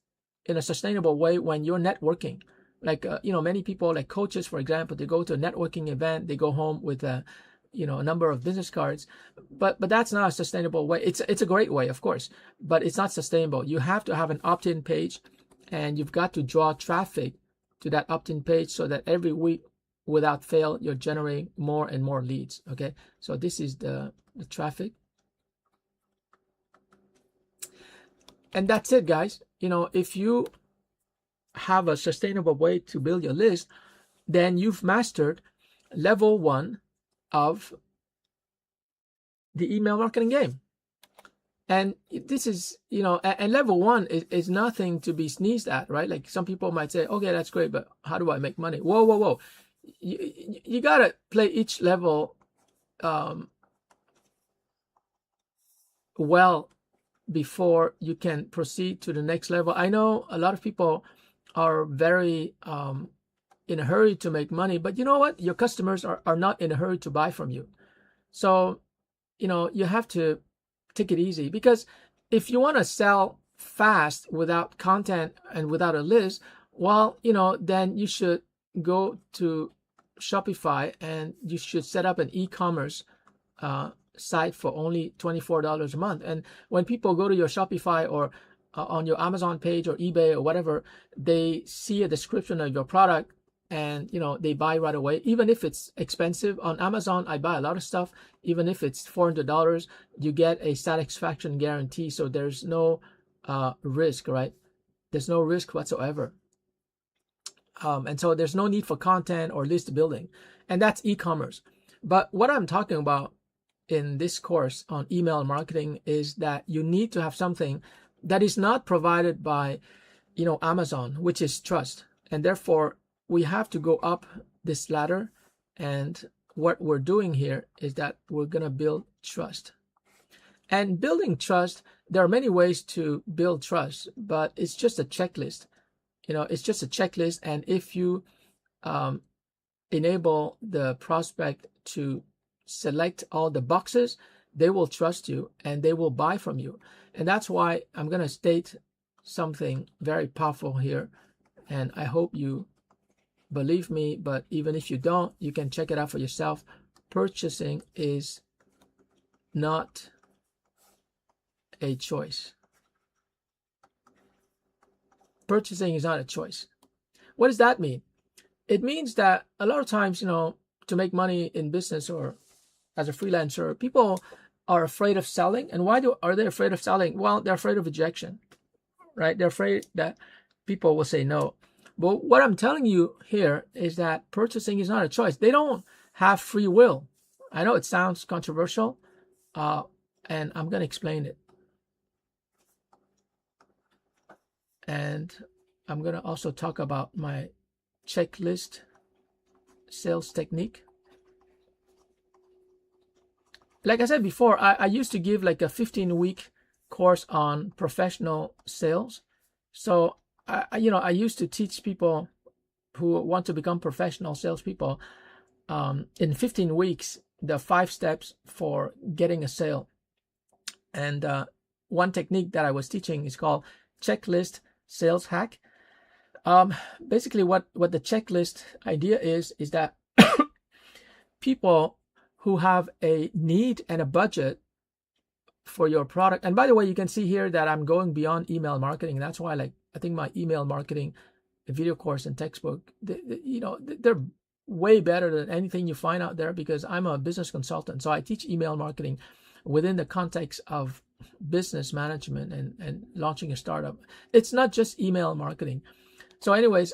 in a sustainable way when you're networking. Like, many people, like coaches, for example, they go to a networking event, they go home with a number of business cards, but that's not a sustainable way. It's a great way, of course, but it's not sustainable. You have to have an opt-in page, and you've got to draw traffic to that opt-in page so that every week, without fail, you're generating more and more leads. Okay, so this is the traffic, and that's it, guys. If you have a sustainable way to build your list, then you've mastered level 1 of the email marketing game. And this is, and level 1 is nothing to be sneezed at, right? Like, some people might say, okay, that's great, but how do I make money? Whoa. You got to play each level well before you can proceed to the next level. I know a lot of people are very in a hurry to make money, but you know what? Your customers are not in a hurry to buy from you. So, you have to take it easy, because if you want to sell fast without content and without a list, well, then you should go to Shopify and you should set up an e-commerce site for only $24 a month. And when people go to your Shopify or on your Amazon page or eBay or whatever, they see a description of your product and they buy right away. Even if it's expensive on Amazon, I buy a lot of stuff. Even if it's $400, you get a satisfaction guarantee. So there's no risk, right? There's no risk whatsoever. And so there's no need for content or list building, and that's e-commerce. But what I'm talking about in this course on email marketing is that you need to have something that is not provided by, Amazon, which is trust. And therefore, we have to go up this ladder. And what we're doing here is that we're going to build trust. And building trust, there are many ways to build trust, but it's just a checklist. It's just a checklist. And if you enable the prospect to select all the boxes, they will trust you and they will buy from you. And that's why I'm going to state something very powerful here. And I hope you believe me, but even if you don't, you can check it out for yourself. Purchasing is not a choice. Purchasing is not a choice. What does that mean? It means that a lot of times, to make money in business or as a freelancer, people are afraid of selling. And why are they afraid of selling? Well, they're afraid of rejection, right? They're afraid that people will say no. But what I'm telling you here is that purchasing is not a choice. They don't have free will. I know it sounds controversial, and I'm going to explain it. And I'm going to also talk about my checklist sales technique. Like I said before, I used to give like a 15-week course on professional sales. So I used to teach people who want to become professional salespeople in 15 weeks, the 5 steps for getting a sale. And one technique that I was teaching is called checklist sales hack. Basically, what the checklist idea is that people who have a need and a budget for your product. And by the way, you can see here that I'm going beyond email marketing. That's why, I think my email marketing video course and textbook, they're way better than anything you find out there, because I'm a business consultant. So I teach email marketing within the context of business management and launching a startup. It's not just email marketing. So anyways,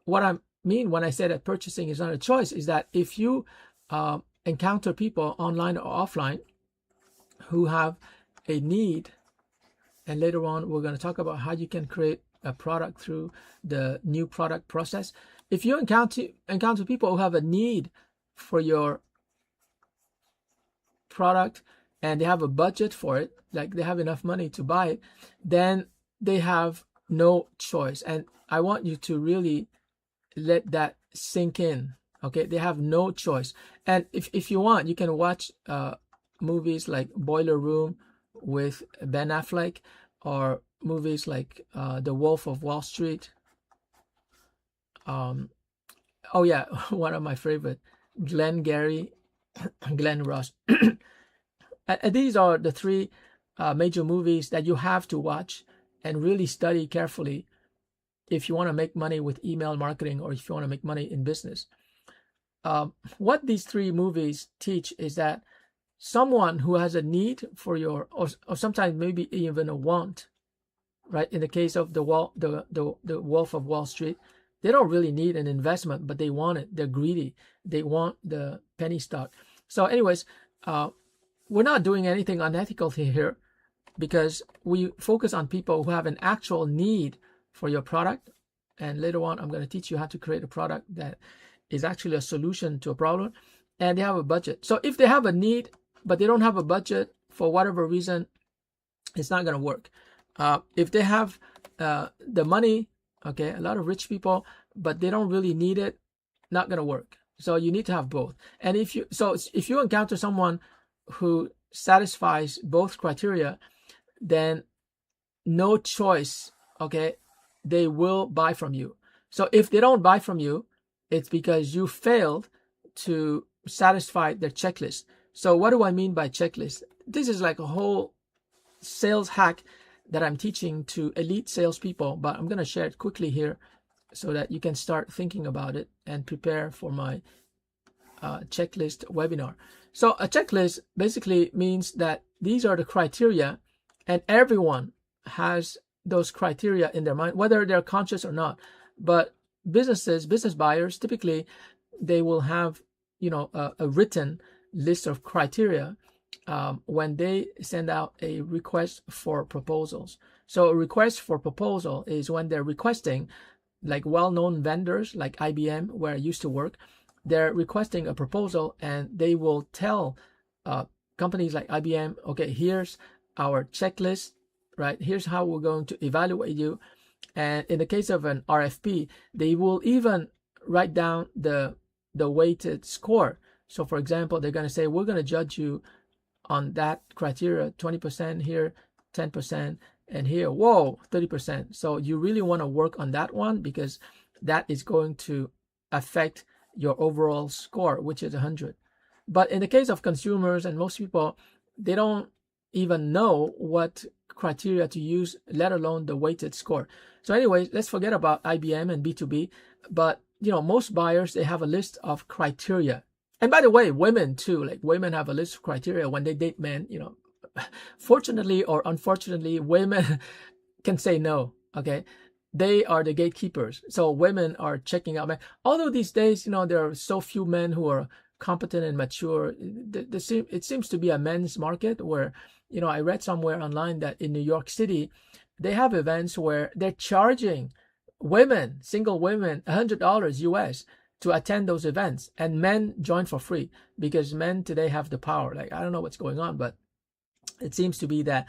what I mean when I say that purchasing is not a choice is that if you encounter people online or offline who have a need, and later on we're going to talk about how you can create a product through the new product process. If you encounter people who have a need for your product and they have a budget for it, like they have enough money to buy it, then they have no choice. And I want you to really let that sink in. Okay, they have no choice. And if you want, you can watch movies like Boiler Room with Ben Affleck, or movies like The Wolf of Wall Street. Oh yeah, one of my favorite, Glenn Ross. And these are the 3 major movies that you have to watch and really study carefully if you want to make money with email marketing, or if you want to make money in business. What these 3 movies teach is that someone who has a need for your, or sometimes maybe even a want, right? In the case of the Wolf of Wall Street, they don't really need an investment, but they want it. They're greedy. They want the penny stock. So anyways, we're not doing anything unethical here, because we focus on people who have an actual need for your product. And later on, I'm going to teach you how to create a product that is actually a solution to a problem, and they have a budget. So if they have a need, but they don't have a budget for whatever reason, it's not going to work. If they have the money, okay, a lot of rich people but they don't really need it, not going to work. So you need to have both. And if you encounter someone who satisfies both criteria, then no choice, okay, they will buy from you. So if they don't buy from you, it's because you failed to satisfy their checklist. So what do I mean by checklist? This is like a whole sales hack that I'm teaching to elite salespeople, but I'm going to share it quickly here so that you can start thinking about it and prepare for my checklist webinar. So a checklist basically means that these are the criteria, and everyone has those criteria in their mind, whether they're conscious or not. But business buyers, typically, they will have, a written list of criteria when they send out a request for proposals. So a request for proposal is when they're requesting, like well-known vendors like IBM, where I used to work, they're requesting a proposal, and they will tell companies like IBM, okay, here's our checklist, right? Here's how we're going to evaluate you. And in the case of an RFP, they will even write down the weighted score. So for example, they're going to say, we're going to judge you on that criteria, 20% here, 10%, and here, whoa, 30%. So you really want to work on that one, because that is going to affect your overall score, which is 100. But in the case of consumers and most people, they don't even know what criteria to use, let alone the weighted score. So anyway, let's forget about IBM and B2B. But most buyers, they have a list of criteria. And by the way, women too, like women have a list of criteria when they date men. Fortunately or unfortunately, women can say no. Okay, they are the gatekeepers. So women are checking out men. Although these days, there are so few men who are competent and mature. It seems to be a men's market where, I read somewhere online that in New York City, they have events where they're charging women, single women, $100 US to attend those events, and men join for free, because men today have the power. Like, I don't know what's going on, but it seems to be that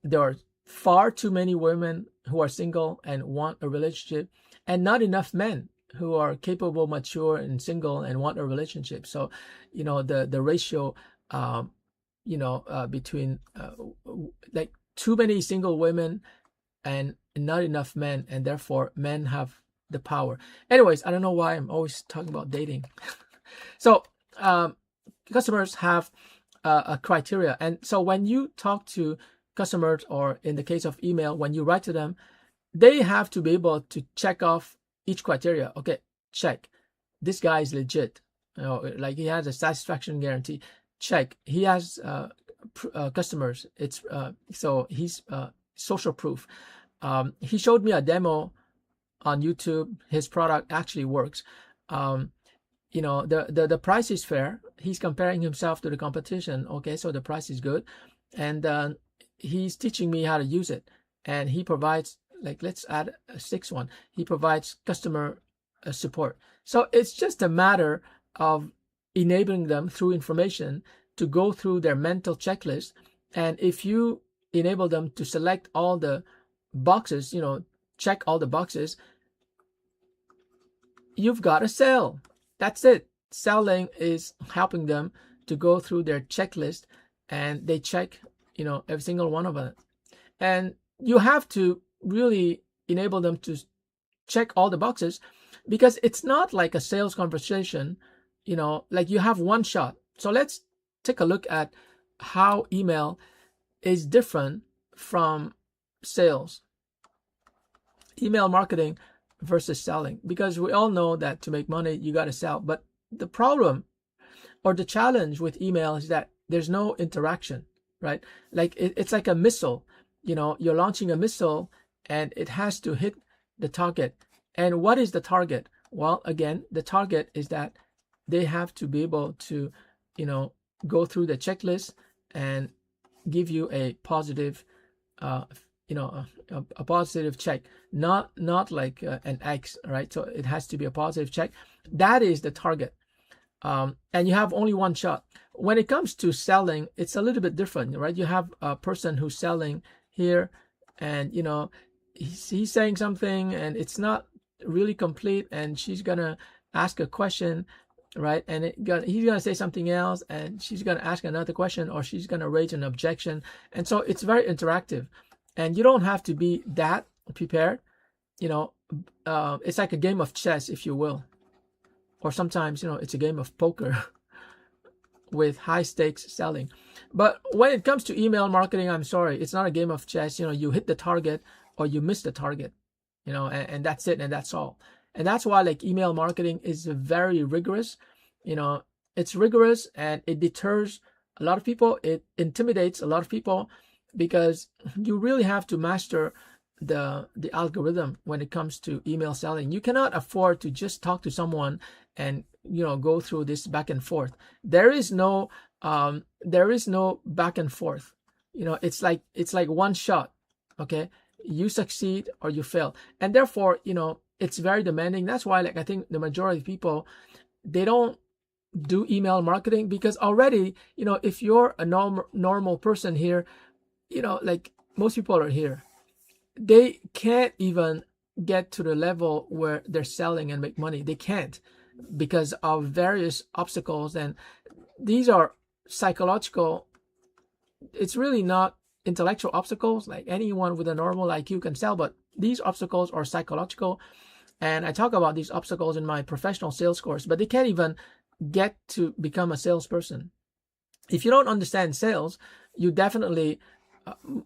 there are far too many women who are single and want a relationship, and not enough men who are capable, mature, and single and want a relationship. So, the ratio, between like too many single women and not enough men, and therefore men have the power. Anyways, I don't know why I'm always talking about dating. So customers have a criteria, and so when you talk to customers, or in the case of email, when you write to them, they have to be able to check off each criteria. Okay, check, this guy is legit, like he has a satisfaction guarantee. Check, he has customers. It's so he's social proof. He showed me a demo on YouTube. His product actually works. The price is fair. He's comparing himself to the competition. Okay, so the price is good, and he's teaching me how to use it. And he provides, like, let's add a sixth one. He provides customer support. So it's just a matter of enabling them through information to go through their mental checklist. And if you enable them to select all the boxes, check all the boxes, you've got a sale. That's it. Selling is helping them to go through their checklist, and they check, every single one of them. And you have to really enable them to check all the boxes, because it's not like a sales conversation, like you have one shot. So let's take a look at how email is different from sales, email marketing versus selling, because we all know that to make money, you got to sell. But the problem or the challenge with email is that there's no interaction, right? Like it's like a missile, you're launching a missile and it has to hit the target. And what is the target? Well, again, the target is that they have to be able to, go through the checklist and give you a positive, a positive check, not like an X, right? So it has to be a positive check. That is the target. And you have only one shot. When it comes to selling, it's a little bit different, right? You have a person who's selling here, and he's saying something, and it's not really complete, and she's gonna ask a question, right? And he's gonna say something else, and she's gonna ask another question, or she's gonna raise an objection. And so it's very interactive, and you don't have to be that prepared. It's like a game of chess, if you will, or sometimes it's a game of poker with high stakes selling. But when it comes to email marketing, I'm sorry, it's not a game of chess. You hit the target or you miss the target, and that's it, and that's all. And that's why like email marketing is very rigorous. It's rigorous, and it deters a lot of people. It intimidates a lot of people because you really have to master the algorithm when it comes to email selling. You cannot afford to just talk to someone and go through this back and forth. There is no back and forth. It's like one shot. Okay, you succeed or you fail, and therefore it's very demanding. That's why I think the majority of people, they don't do email marketing, because already if you're a normal person here, like most people are here, they can't even get to the level where they're selling and make money. They can't, because of various obstacles, and these are psychological. It's really not intellectual obstacles. Like anyone with a normal IQ can sell, but these obstacles are psychological, and I talk about these obstacles in my professional sales course. But they can't even get to become a salesperson. If you don't understand sales, you definitely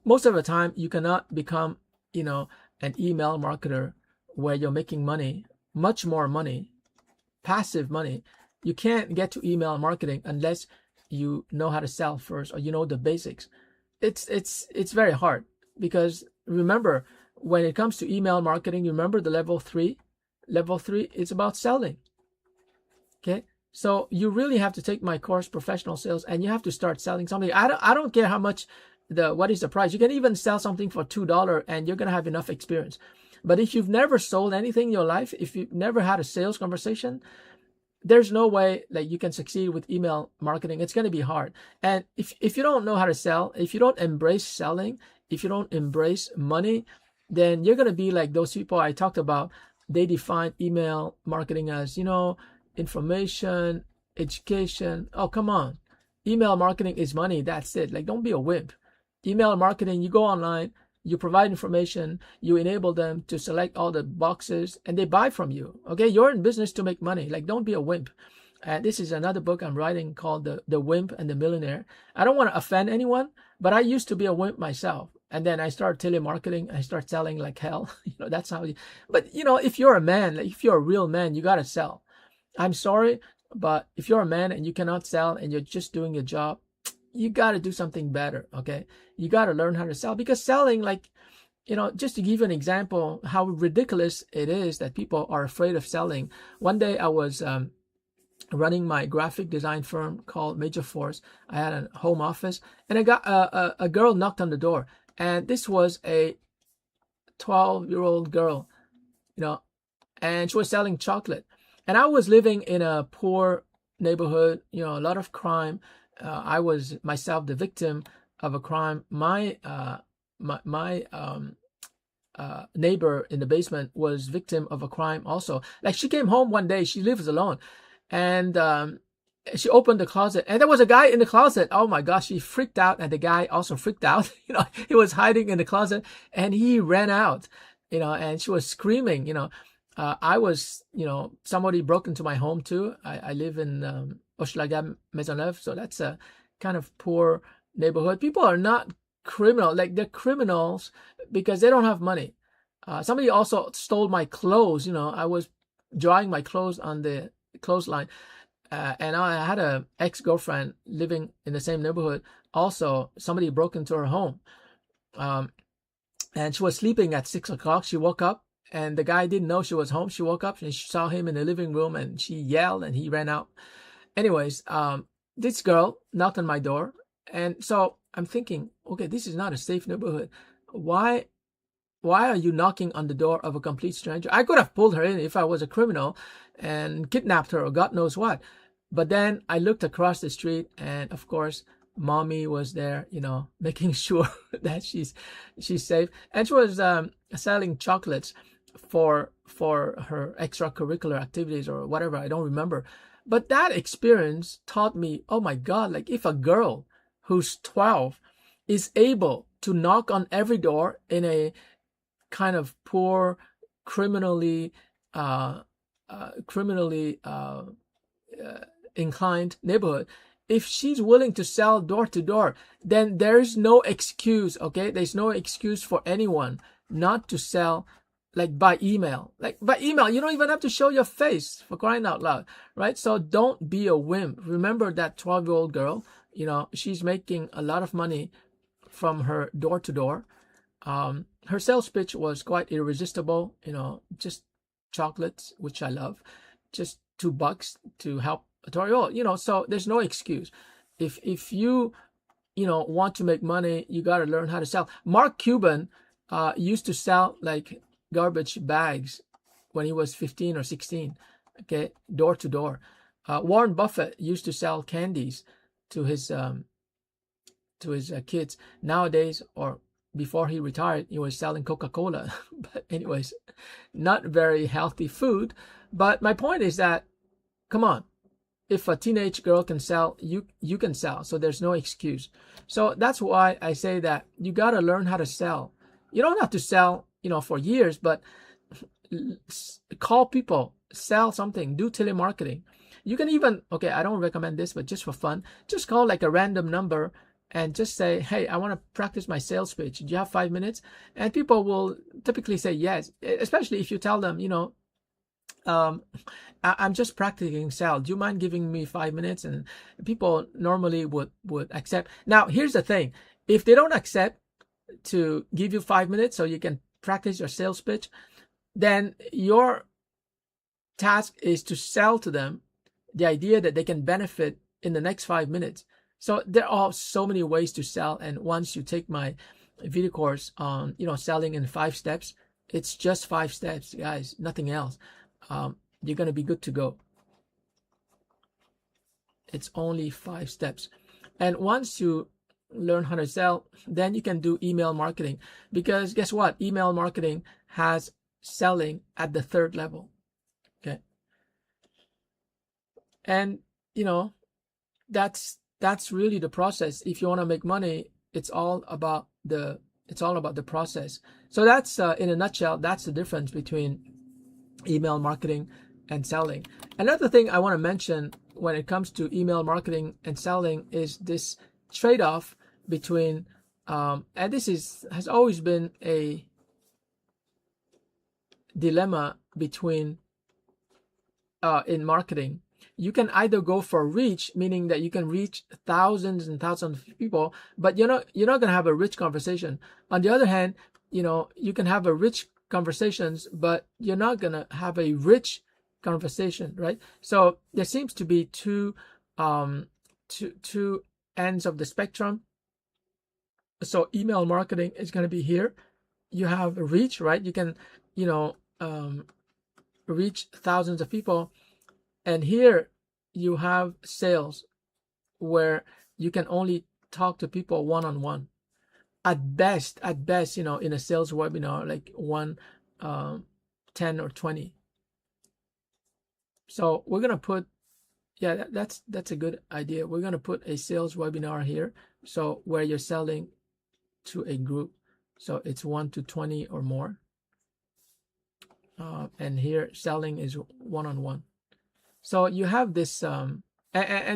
most of the time you cannot become an email marketer where you're making money, much more money, passive money. You can't get to email marketing unless you know how to sell first, or the basics. It's very hard, because remember, when it comes to email marketing, remember the level 3 is about selling. Okay, so you really have to take my course, Professional Sales, and you have to start selling something. I don't care how much what is the price. You can even sell something for $2 and you're gonna have enough experience. But if you've never sold anything in your life, if you've never had a sales conversation, there's no way that you can succeed with email marketing. It's going to be hard. And if you don't know how to sell, if you don't embrace selling, if you don't embrace money, then you're going to be like those people I talked about. They define email marketing as, information, education. Oh, come on. Email marketing is money. That's it. Like, don't be a wimp. Email marketing, you go online, you provide information, you enable them to select all the boxes, and they buy from you. Okay, you're in business to make money. Like, don't be a wimp. And this is another book I'm writing called The Wimp and the Millionaire. I don't want to offend anyone, but I used to be a wimp myself. And then I started telemarketing. I started selling like hell. That's how. But if you're a man, like if you're a real man, you gotta sell. I'm sorry, but if you're a man and you cannot sell and you're just doing your job, you got to do something better. Okay, you got to learn how to sell, because selling, like, just to give you an example how ridiculous it is that people are afraid of selling. One day I was running my graphic design firm called Major Force. I had a home office, and I got a girl knocked on the door, and this was a 12-year-old girl, and she was selling chocolate. And I was living in a poor neighborhood, a lot of crime. I was myself the victim of a crime. My neighbor in the basement was victim of a crime also. Like, she came home one day, she lives alone, and she opened the closet, and there was a guy in the closet. Oh my gosh, she freaked out, and the guy also freaked out. He was hiding in the closet, and he ran out, and she was screaming. I was, somebody broke into my home too. I live in Hochelaga Maisonneuve, so that's a kind of poor neighborhood. People are not criminal, like they're criminals because they don't have money. Somebody also stole my clothes. I was drying my clothes on the clothesline, and I had a ex-girlfriend living in the same neighborhood. Also, somebody broke into her home, and she was sleeping at 6 o'clock. She woke up, and the guy didn't know she was home. She woke up and she saw him in the living room, and she yelled, and he ran out. Anyways, this girl knocked on my door, and so I'm thinking, okay, this is not a safe neighborhood. Why are you knocking on the door of a complete stranger? I could have pulled her in if I was a criminal and kidnapped her or God knows what. But then I looked across the street, and of course, mommy was there, making sure that she's safe. And she was selling chocolates. for her extracurricular activities or whatever. I don't remember. But that experience taught me, oh my God, like if a girl who's 12 is able to knock on every door in a kind of poor, criminally inclined neighborhood, if she's willing to sell door to door, then there's no excuse, okay? There's no excuse for anyone not to sell like by email. Like by email, you don't even have to show your face, for crying out loud, right? So don't be a wimp. Remember that 12-year-old girl, she's making a lot of money from her door to door. Her sales pitch was quite irresistible, just chocolates, which I love, just $2 to help a 12-year-old, so there's no excuse. If you want to make money, you got to learn how to sell. Mark Cuban used to sell like garbage bags when he was 15 or 16, okay, door to door. Warren Buffett used to sell candies to his kids. Nowadays, or before he retired, he was selling Coca-Cola. But anyways, not very healthy food. But my point is that, come on, if a teenage girl can sell, you can sell. So there's no excuse. So that's why I say that you got to learn how to sell. You don't have to sell, for years, but call people, sell something, do telemarketing. You can even, okay, I don't recommend this, but just for fun, just call like a random number and just say, hey, I want to practice my sales pitch. Do you have 5 minutes? And people will typically say yes, especially if you tell them, I'm just practicing sales. Do you mind giving me 5 minutes? And people normally would accept. Now, here's the thing. If they don't accept to give you 5 minutes so you can practice your sales pitch, then your task is to sell to them the idea that they can benefit in the next 5 minutes. So there are so many ways to sell. And once you take my video course on, selling in 5 steps, it's just 5 steps, guys, nothing else. You're going to be good to go. It's only 5 steps. And once you learn how to sell, then you can do email marketing, because guess what? Email marketing has selling at the 3rd level. Okay. And that's really the process. If you want to make money, it's all about the process. So that's in a nutshell, that's the difference between email marketing and selling. Another thing I want to mention when it comes to email marketing and selling is this trade-off between and this has always been a dilemma between in marketing. You can either go for reach, meaning that you can reach thousands and thousands of people, but you're not going to have a rich conversation. On the other hand, you can have a rich conversations, but you're not going to have a rich conversation, right? So there seems to be two ends of the spectrum. So email marketing is going to be here. You have reach, right? You can, reach thousands of people. And here you have sales, where you can only talk to people one-on-one. At best, in a sales webinar, like 10 or 20. So we're going to put, that's a good idea. We're going to put a sales webinar here. So where you're selling to a group. So it's 1 to 20 or more. And here selling is one-on-one. So you have this, and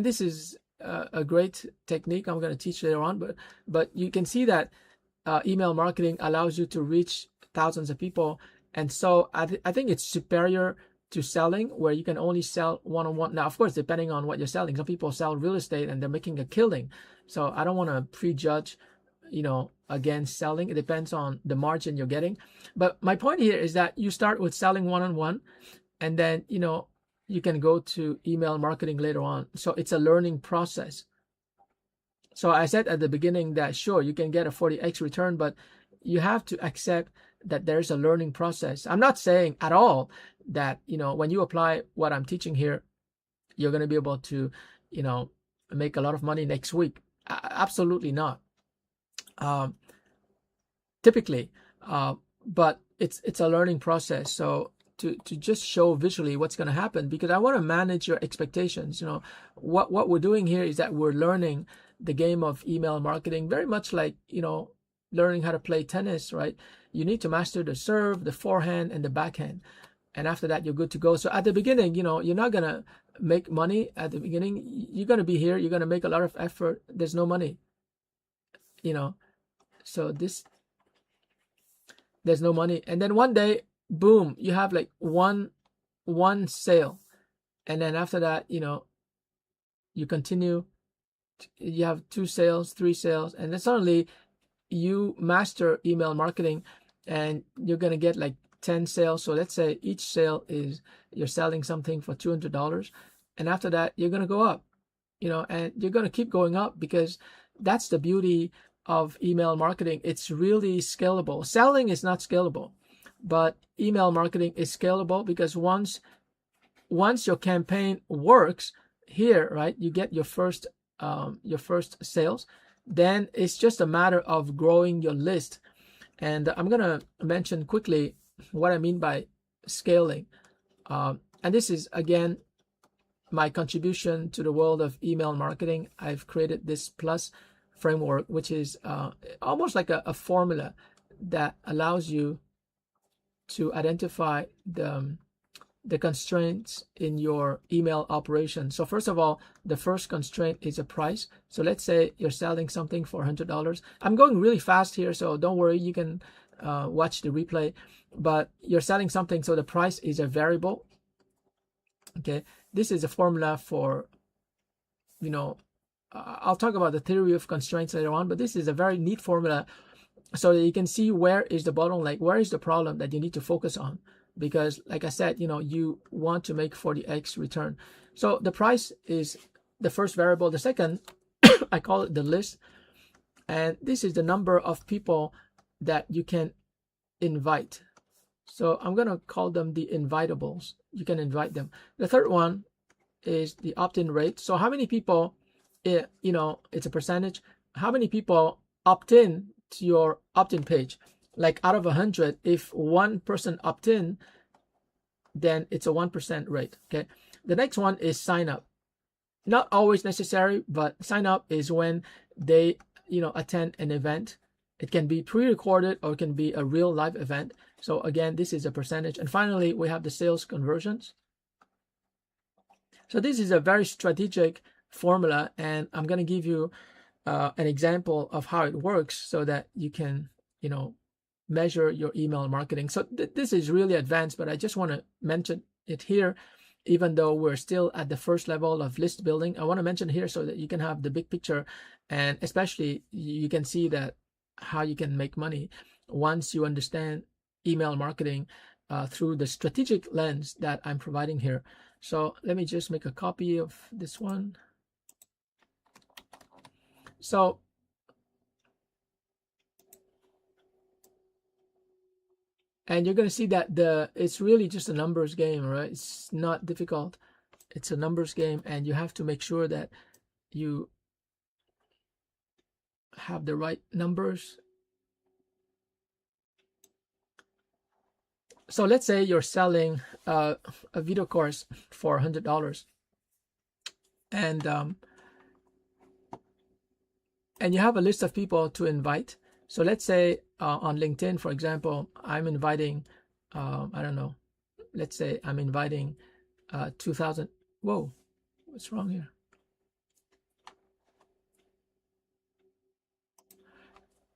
this is a great technique I'm going to teach later on, but you can see that email marketing allows you to reach thousands of people. And so I think it's superior to selling, where you can only sell one-on-one. Now, of course, depending on what you're selling, some people sell real estate and they're making a killing. So I don't want to prejudge, against selling. It depends on the margin you're getting. But my point here is that you start with selling one-on-one, and then, you can go to email marketing later on. So it's a learning process. So I said at the beginning that sure, you can get a 40x return, but you have to accept that there's a learning process. I'm not saying at all that, when you apply what I'm teaching here, you're going to be able to, make a lot of money next week. Absolutely not. Typically, but it's a learning process. So to just show visually what's going to happen, because I want to manage your expectations. What we're doing here is that we're learning the game of email marketing, very much like, learning how to play tennis, right? You need to master the serve, the forehand, and the backhand. And after that, you're good to go. So at the beginning, you're not going to make money at the beginning. You're going to be here. You're going to make a lot of effort. There's no money, so there's no money. And then one day, boom, you have like one sale. And then after that, you continue, you have 2 sales, 3 sales, and then suddenly you master email marketing and you're going to get like 10 sales. So let's say each sale is you're selling something for $200. And after that, you're going to go up, and you're going to keep going up, because that's the beauty of email marketing. It's really scalable. Selling is not scalable, but email marketing is scalable, because once your campaign works here, right, you get your first sales, then it's just a matter of growing your list. And I'm going to mention quickly what I mean by scaling. And this is, again, my contribution to the world of email marketing. I've created this plus framework, which is almost like a formula that allows you to identify the constraints in your email operation. So first of all, the first constraint is a price. So let's say you're selling something for $100. I'm going really fast here, so don't worry, you can watch the replay. But you're selling something, so the price is a variable. Okay, this is a formula for, I'll talk about the theory of constraints later on, but this is a very neat formula so that you can see where is the bottleneck, where is the problem that you need to focus on. Because like I said, you want to make 40x return. So the price is the first variable. The second, I call it the list. And this is the number of people that you can invite. So I'm going to call them the invitables. You can invite them. The third one is the opt-in rate. So how many people, it's a percentage. How many people opt in to your opt-in page? Like out of 100, if 1 person opt in, then it's a 1% rate. Okay. The next one is sign up. Not always necessary, but sign up is when they, attend an event. It can be pre-recorded or it can be a real live event. So again, this is a percentage. And finally, we have the sales conversions. So this is a very strategic formula, and I'm going to give you an example of how it works so that you can, measure your email marketing. So this is really advanced, but I just want to mention it here, even though we're still at the first level of list building. I want to mention here so that you can have the big picture, and especially you can see that how you can make money once you understand email marketing through the strategic lens that I'm providing here. So let me just make a copy of this one. So and you're going to see that it's really just a numbers game, right? It's not difficult. It's a numbers game, and you have to make sure that you have the right numbers. So let's say you're selling a video course for $100, and you have a list of people to invite. So let's say on LinkedIn, for example, I'm inviting, I don't know, let's say I'm inviting 2,000. Whoa, what's wrong here?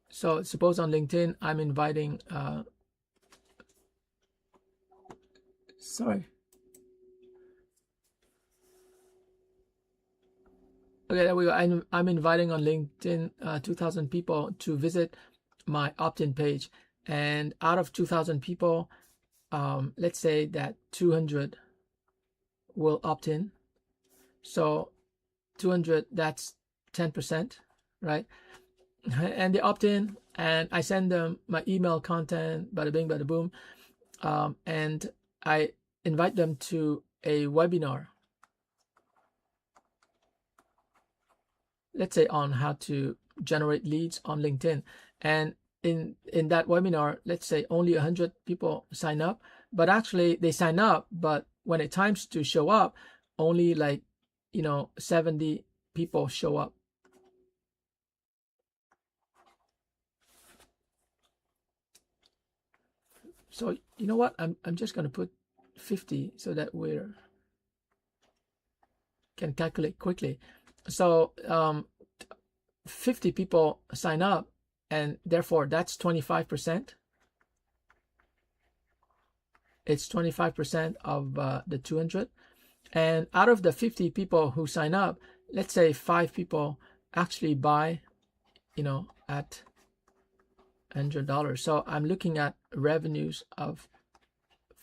So suppose on LinkedIn, I'm inviting, sorry. Okay, there we go. I'm inviting on LinkedIn 2,000 people to visit my opt-in page, and out of 2,000 people, let's say that 200 will opt in. So 200, that's 10%, right? And they opt in, and I send them my email content, bada bing, bada boom, and I invite them to a webinar. Let's say on how to generate leads on LinkedIn. And in that webinar, let's say only 100 people sign up, but actually they sign up, but when it times to show up, only like 70 people show up. So you know what, I'm just going to put 50 so that we can calculate quickly. So 50 people sign up, and therefore that's 25%. It's 25% of the 200. And out of the 50 people who sign up, let's say 5 people actually buy, at $100. So I'm looking at revenues of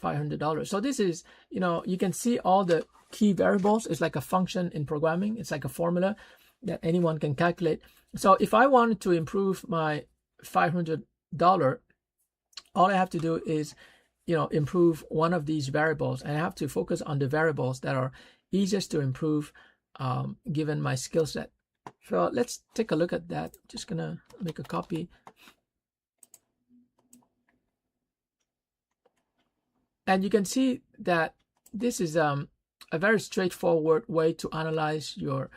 $500. So this is, you can see all the key variables. It's like a function in programming. It's like a formula that anyone can calculate. So if I wanted to improve my $500, all I have to do is, improve one of these variables, and I have to focus on the variables that are easiest to improve given my skill set. So let's take a look at that. Just gonna make a copy. And you can see that this is a very straightforward way to analyze your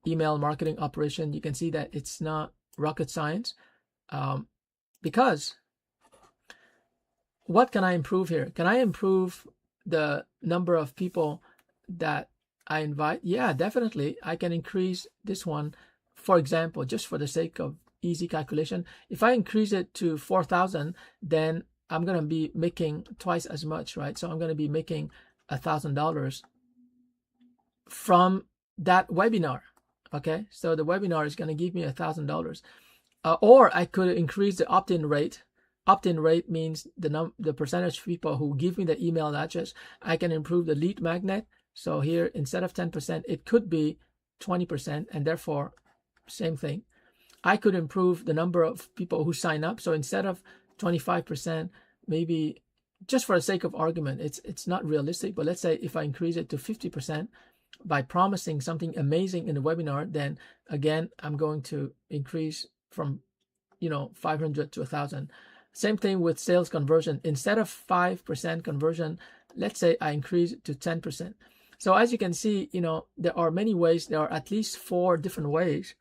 email marketing operation. You can see that it's not rocket science, because what can I improve here? Can I improve the number of people that I invite? Yeah, definitely. I can increase this one, for example, just for the sake of easy calculation. If I increase it to 4,000, then I'm going to be making twice as much, right? So I'm going to be making $1,000 from that webinar. Okay, so the webinar is going to give me $1,000. Or I could increase the opt-in rate. Opt-in rate means the percentage of people who give me the email address. I can improve the lead magnet. So here, instead of 10%, it could be 20%, and therefore, same thing. I could improve the number of people who sign up. So instead of 25%, maybe, just for the sake of argument, it's not realistic, but let's say if I increase it to 50% by promising something amazing in the webinar, then again, I'm going to increase from 500 to 1,000. Same thing with sales conversion. Instead of 5% conversion, let's say I increase it to 10%. So as you can see, there are many ways. There are at least 4 different ways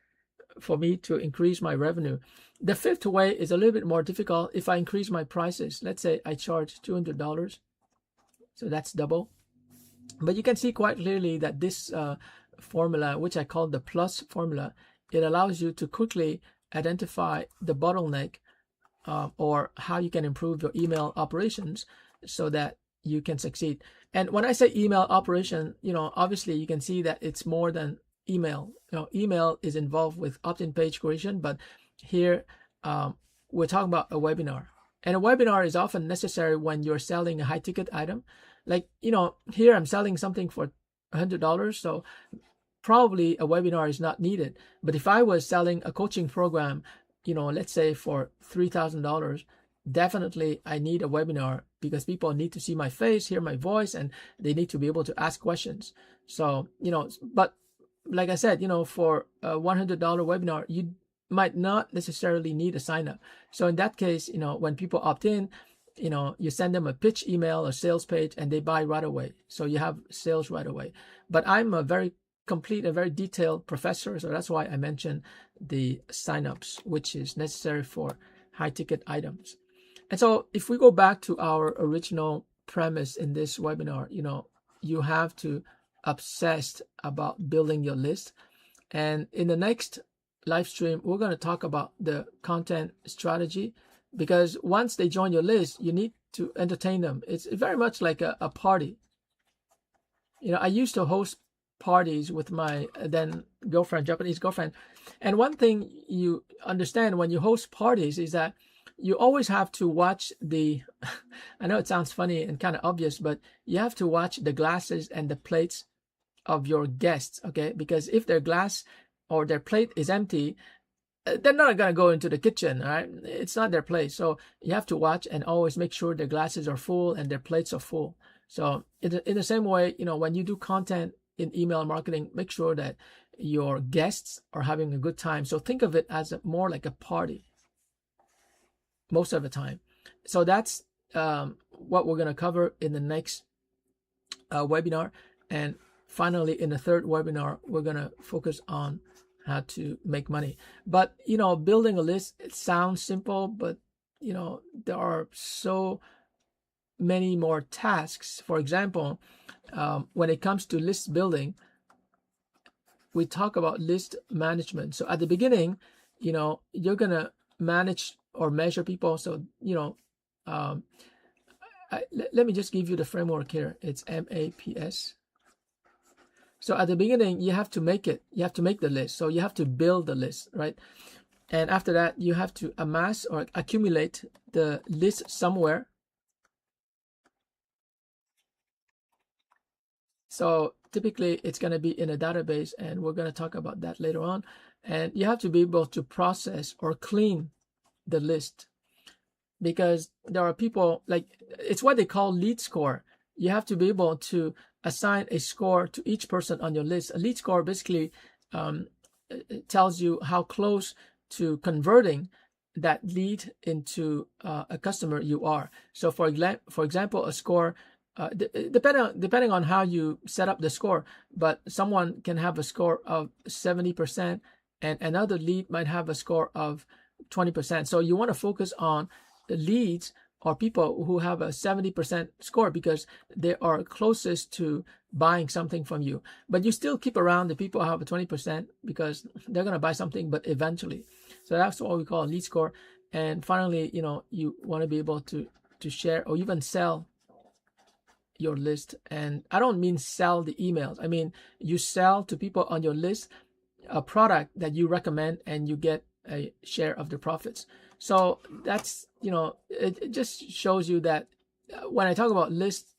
for me to increase my revenue. The 5th way is a little bit more difficult. If I increase my prices, let's say I charge $200, so that's double. But you can see quite clearly that this formula, which I call the plus formula, it allows you to quickly identify the bottleneck or how you can improve your email operations so that you can succeed. And when I say email operation, obviously you can see that it's more than email. Email is involved with opt-in page creation, but here we're talking about a webinar. And a webinar is often necessary when you're selling a high-ticket item. Like, here I'm selling something for $100, so probably a webinar is not needed. But if I was selling a coaching program, let's say for $3,000, definitely I need a webinar, because people need to see my face, hear my voice, and they need to be able to ask questions. So, but like I said, for a $100 webinar, you might not necessarily need a sign up. So in that case, when people opt in, you send them a pitch email, a sales page, and they buy right away. So you have sales right away. But I'm a very complete and very detailed professor, so that's why I mentioned the signups, which is necessary for high ticket items. And so if we go back to our original premise in this webinar, you have to obsess about building your list. And in the next live stream, we're going to talk about the content strategy, because once they join your list, you need to entertain them. It's very much like a party. I used to host parties with my then girlfriend, Japanese girlfriend. And one thing you understand when you host parties is that you always have to watch I know it sounds funny and kind of obvious, but you have to watch the glasses and the plates of your guests, okay? Because if their glass or their plate is empty, they're not going to go into the kitchen, right? It's not their place. So you have to watch and always make sure their glasses are full and their plates are full. So in the same way, when you do content in email marketing, make sure that your guests are having a good time. So think of it as more like a party. most of the time. So that's what we're going to cover in the next webinar. And finally, in the third webinar, we're going to focus on how to make money. But, building a list, it sounds simple, but, there are so many more tasks. For example, when it comes to list building, we talk about list management. So at the beginning, you're going to manage or measure people. So, let me just give you the framework here. It's MAPS. So at the beginning, you have to make it. You have to make the list. So you have to build the list, right? And after that, you have to amass or accumulate the list somewhere. So typically, it's going to be in a database, and we're going to talk about that later on. And you have to be able to process or clean the list, because there are people, like, it's what they call lead score. You have to be able to assign a score to each person on your list. A lead score basically tells you how close to converting that lead into a customer you are. So for example, a score, depending on how you set up the score, but someone can have a score of 70% and another lead might have a score of 20%. So you want to focus on the leads or people who have a 70% score, because they are closest to buying something from you. But you still keep around the people who have a 20%, because they're going to buy something, but eventually. So that's what we call a lead score. And finally, you want to be able to share or even sell your list. And I don't mean sell the emails. I mean, you sell to people on your list a product that you recommend, and you get a share of the profits. So that's, it just shows you that when I talk about list,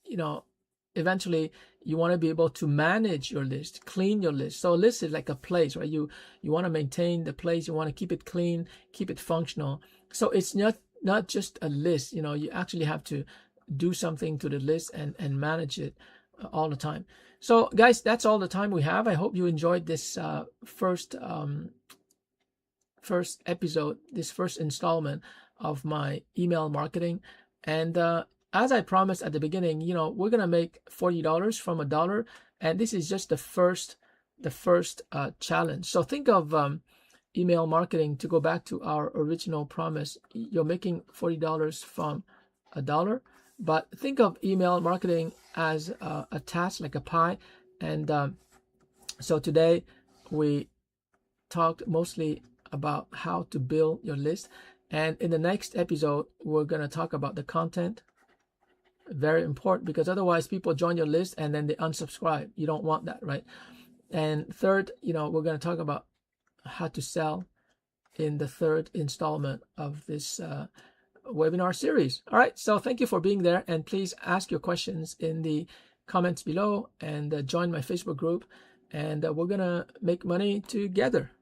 eventually you want to be able to manage your list, clean your list. So a list is like a place, right? You want to maintain the place. You want to keep it clean, keep it functional. So it's not just a list, you actually have to do something to the list and manage it all the time. So guys, that's all the time we have. I hope you enjoyed this first episode, this first installment of my email marketing. And as I promised at the beginning, we're gonna make $40 from $1, and this is just the first challenge. So think of email marketing, to go back to our original promise. You're making $40 from $1, but think of email marketing as a task, like a pie. And so today we talked mostly about how to build your list, and in the next episode we're going to talk about the content. Very important, because otherwise people join your list and then they unsubscribe. You don't want that, right? And third, we're going to talk about how to sell in the third installment of this webinar series. All right, so thank you for being there, and please ask your questions in the comments below, and join my Facebook group, and we're gonna make money together.